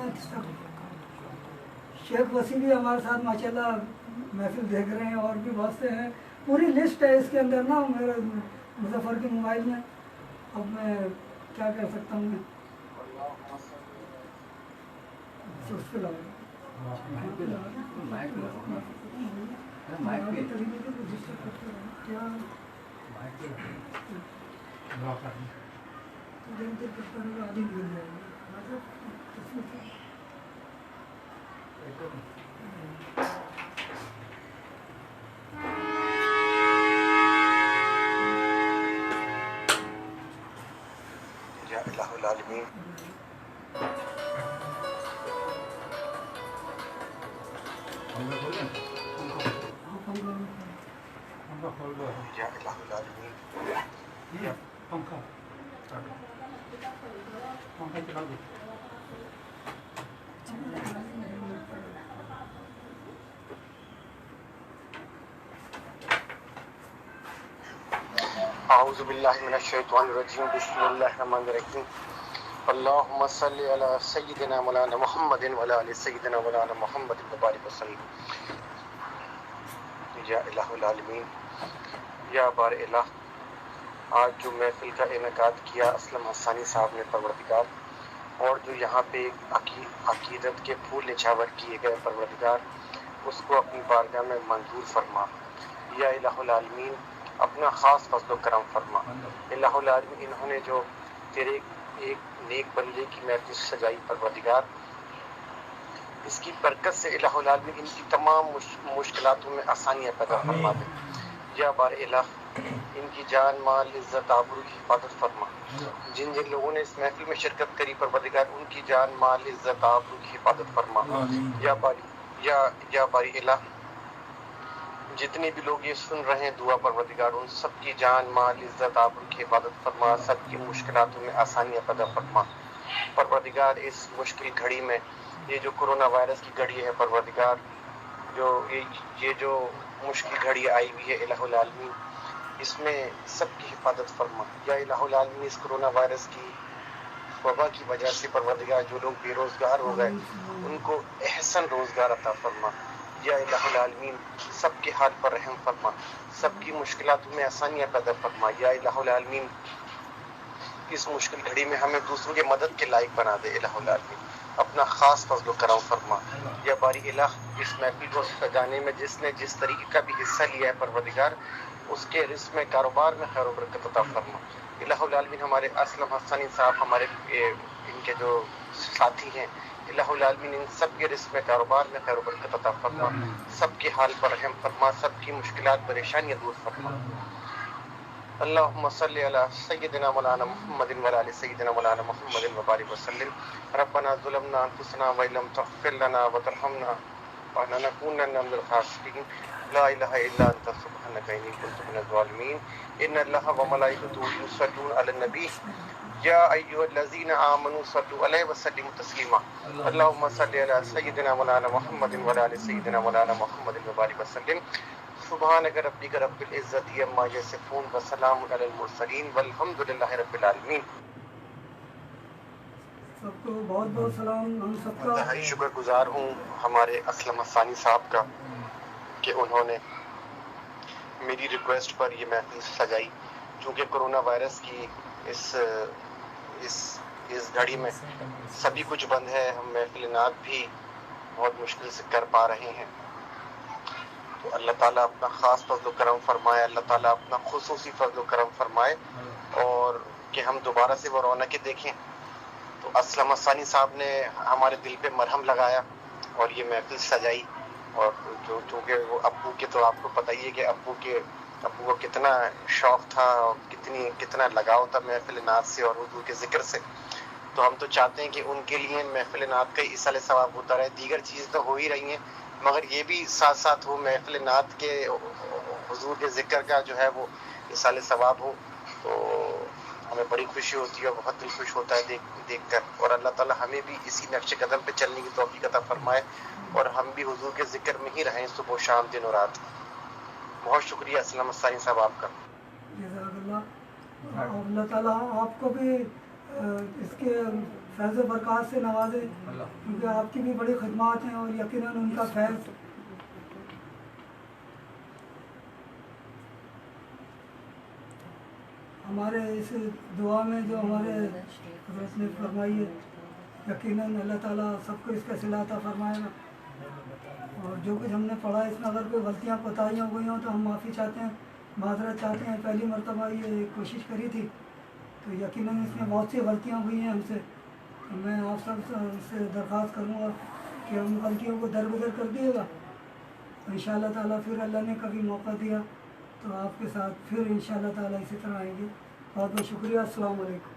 शेख वसी भी हमारे साथ माशाल्लाह महफिल देख रहे हैं, और भी बहुत से हैं, पूरी लिस्ट है इसके अंदर ना मेरे मुजफ्फर के मोबाइल में। अब मैं क्या कर सकता हूँ, मैं उस पर या इलाहुल आलमीन या इलाहुल आलमीन पंखा चला दो। आऊज़ु बिल्लाहि मिनश शैतानिर रजीम बिस्मिल्लाहिर रहमानिर रहीम अल्लाहुम्मा सल्लि अला सय्यिदिना मौलाना मुहम्मदिन व अला आलि सय्यिदिना मौलाना मुहम्मदिन व बारिक वसल्लम। या इलाहुल आलमीन या बार इलाह, आज जो महफिल का इनेकाद किया असलम हसानी साहब ने परवरदिगार, और जो यहाँ पे अकीदत के फूल निछावर किए गए परवरदिगार, उसको अपनी बारगाह में मंजूर फरमा। या इलाहुल आलमीन अपना ख़ास फज़्ल व करम फरमा। इलाहुल आलमीन इन्होंने जो तेरे एक नेक बंदे की महफिल सजाई परवरदिगार, इसकी बरकत से इलाहुल आलमीन इनकी तमाम मुश्किलातों में आसानियाँ पैदा फरमा दे। या बार इलाह इनकी जान माल इज़्ज़त आबरू की हिफाजत फरमा। जिन जिन लोगों ने इस महफिल में शिरकत करी परवरदिगार, उनकी जान माल इज़्ज़त आबरू की हिफाजत फरमा। या बारी इलाह जितने भी लोग ये सुन रहे हैं दुआ परवरदिगार, उन सबकी जान माल इज़्ज़त आबरू की हिफाजत फरमा, सबकी मुश्किलातों में आसानियाँ पैदा फरमा परवरदिगार। इस मुश्किल घड़ी में ये जो कोरोना वायरस की घड़ी है परवरदिगार, जो ये जो मुश्किल घड़ी आई हुई है इलाहुल आलमीन, इसमें सबकी हिफाजत फरमा। या इलाहुल आलमीन इस कोरोना वायरस की वबा की वजह से परवरदिगार जो लोग बेरोजगार हो गए, उनको एहसन रोजगार अता फरमा। या इलाहुल आलमीन सबके हाल पर रहम फरमा, सबकी मुश्किलातों में आसानियाँ पैदा फरमा। या इलाहुल आलमीन इस मुश्किल घड़ी में हमें दूसरों के मदद के लायक बना दे इलाहुल आलमीन, अपना ख़ास फज़्ल व करम फरमा। या बारी इलाह इस महफिल को सजाने में जिसने जिस तरीके का भी हिस्सा लिया है परवरदिगार, उसके रिस्क में कारोबार में खैर बरकत अता फरमा इलाहुल आलमीन। हमारे असलम हसानी साहब हमारे इनके जो साथी हैं इलाहुल आलमीन, इन सब के रिस्क में कारोबार में खैर बरकत अता फरमा, सबके हाल पर रहम फरमा, सबकी मुश्किलात परेशानियाँ दूर फरमा। अल्लाहुम्मा सल्लि अला सय्यिदिना मौलाना मुहम्मदिन व अला आलि सय्यिदिना मौलाना मुहम्मदिन व बारिक वसल्लम। रब्बना ज़लमना अनफुसना व लम तग़फिर लना व तरहमना लनकूनन्ना मिनल ख़ासिरीन। ला इलाहा इल्ला अंता सुब्हानका इन्नी कुन्तु मिनज़ ज़ालिमीन। इन्नल्लाहा व मलाइकतहु युसल्लूना अलन नबी या अय्युहल्लज़ीना आमनू सल्लु अलैहि व सल्लिमू तस्लीमा। अल्लाहुम्मा सल्लि अला सय्यिदिना मौलाना मुहम्मदिन व अला आलि सय्यिदिना मौलाना मुहम्मदिन व बारिक वसल्लम। सुभानक रब्बिका रब्बिल इज़्ज़ति अम्मा यसिफून व सलामुन अलल मुरसलीन वल्हम्दुलिल्लाहि रब्बिल आलमीन। सबको बहुत बहुत सलाम हम सबका। इंतहाई शुक्रगुजार हूँ हमारे असलम हसानी साहब का कि उन्होंने मेरी रिक्वेस्ट पर ये महफिल सजाई। चूँकि कोरोना वायरस की इस घड़ी में सभी कुछ बंद है, हम महफिल नात भी बहुत मुश्किल से कर पा रहे हैं। तो अल्लाह ताला अपना ख़ास फजल करम फरमाए, अल्लाह ताला अपना खुसूसी फजल करम फरमाए और कि हम दोबारा से वो रौनकें देखें। तो असलम हसानी साहब ने हमारे दिल पे मरहम लगाया और ये महफिल सजाई। और जो चूँकि वो अब्बू के, तो आपको पता ही है कि अब्बू को कितना शौक़ था और कितना लगाव था महफिल नात से और हुजूर के ज़िक्र से। तो हम तो चाहते हैं कि उनके लिए महफिल नात का इसाले सवाब होता रहे। दीगर चीज़ तो हो ही रही हैं, मगर ये भी साथ साथ हो, महफिल नात के हुजूर के ज़िक्र का जो है वो इसाले सवाब हो। तो हमें बड़ी खुशी होती है और बहुत दिल खुश होता है देख कर। और अल्लाह ताला हमें भी इसी नक्शे कदम पे चलने की तौफीक अता फरमाए और हम भी हुजूर के ज़िक्र में ही रहें सुबह शाम दिन और रात। बहुत शुक्रिया असलम हसानी साहब आपका। जज़ाकल्लाह। अल्लाह ताला आपको भी इसके फैज़ बरक़ात से नवाजे, क्योंकि आपकी भी बड़ी खिदमत हैं और यकीनन उनका फैज़ हमारे इस दुआ में जो हमारे हज़रत ने फरमाई है, यकीनन अल्लाह ताला सबको इसका सिला अता फरमाएगा। और जो कुछ हमने पढ़ा इसमें अगर कोई गलतियाँ कोताहियाँ हो गई हों तो हम माफ़ी चाहते हैं, माजरत चाहते हैं। पहली मरतबा ये कोशिश करी थी तो यकीनन इसमें बहुत सी गलतियाँ हुई हैं हमसे। तो मैं आप सब से दरख्वास्त करूँगा कि उन गलतियों को दरगुजर कर दिएगा। तो इंशाअल्लाह ताला फिर अल्लाह ने कभी मौका दिया तो आपके साथ फिर इंशाअल्लाह ताला इसी तरह आएंगे। बहुत बहुत शुक्रिया। अस्सलाम वालेकुम।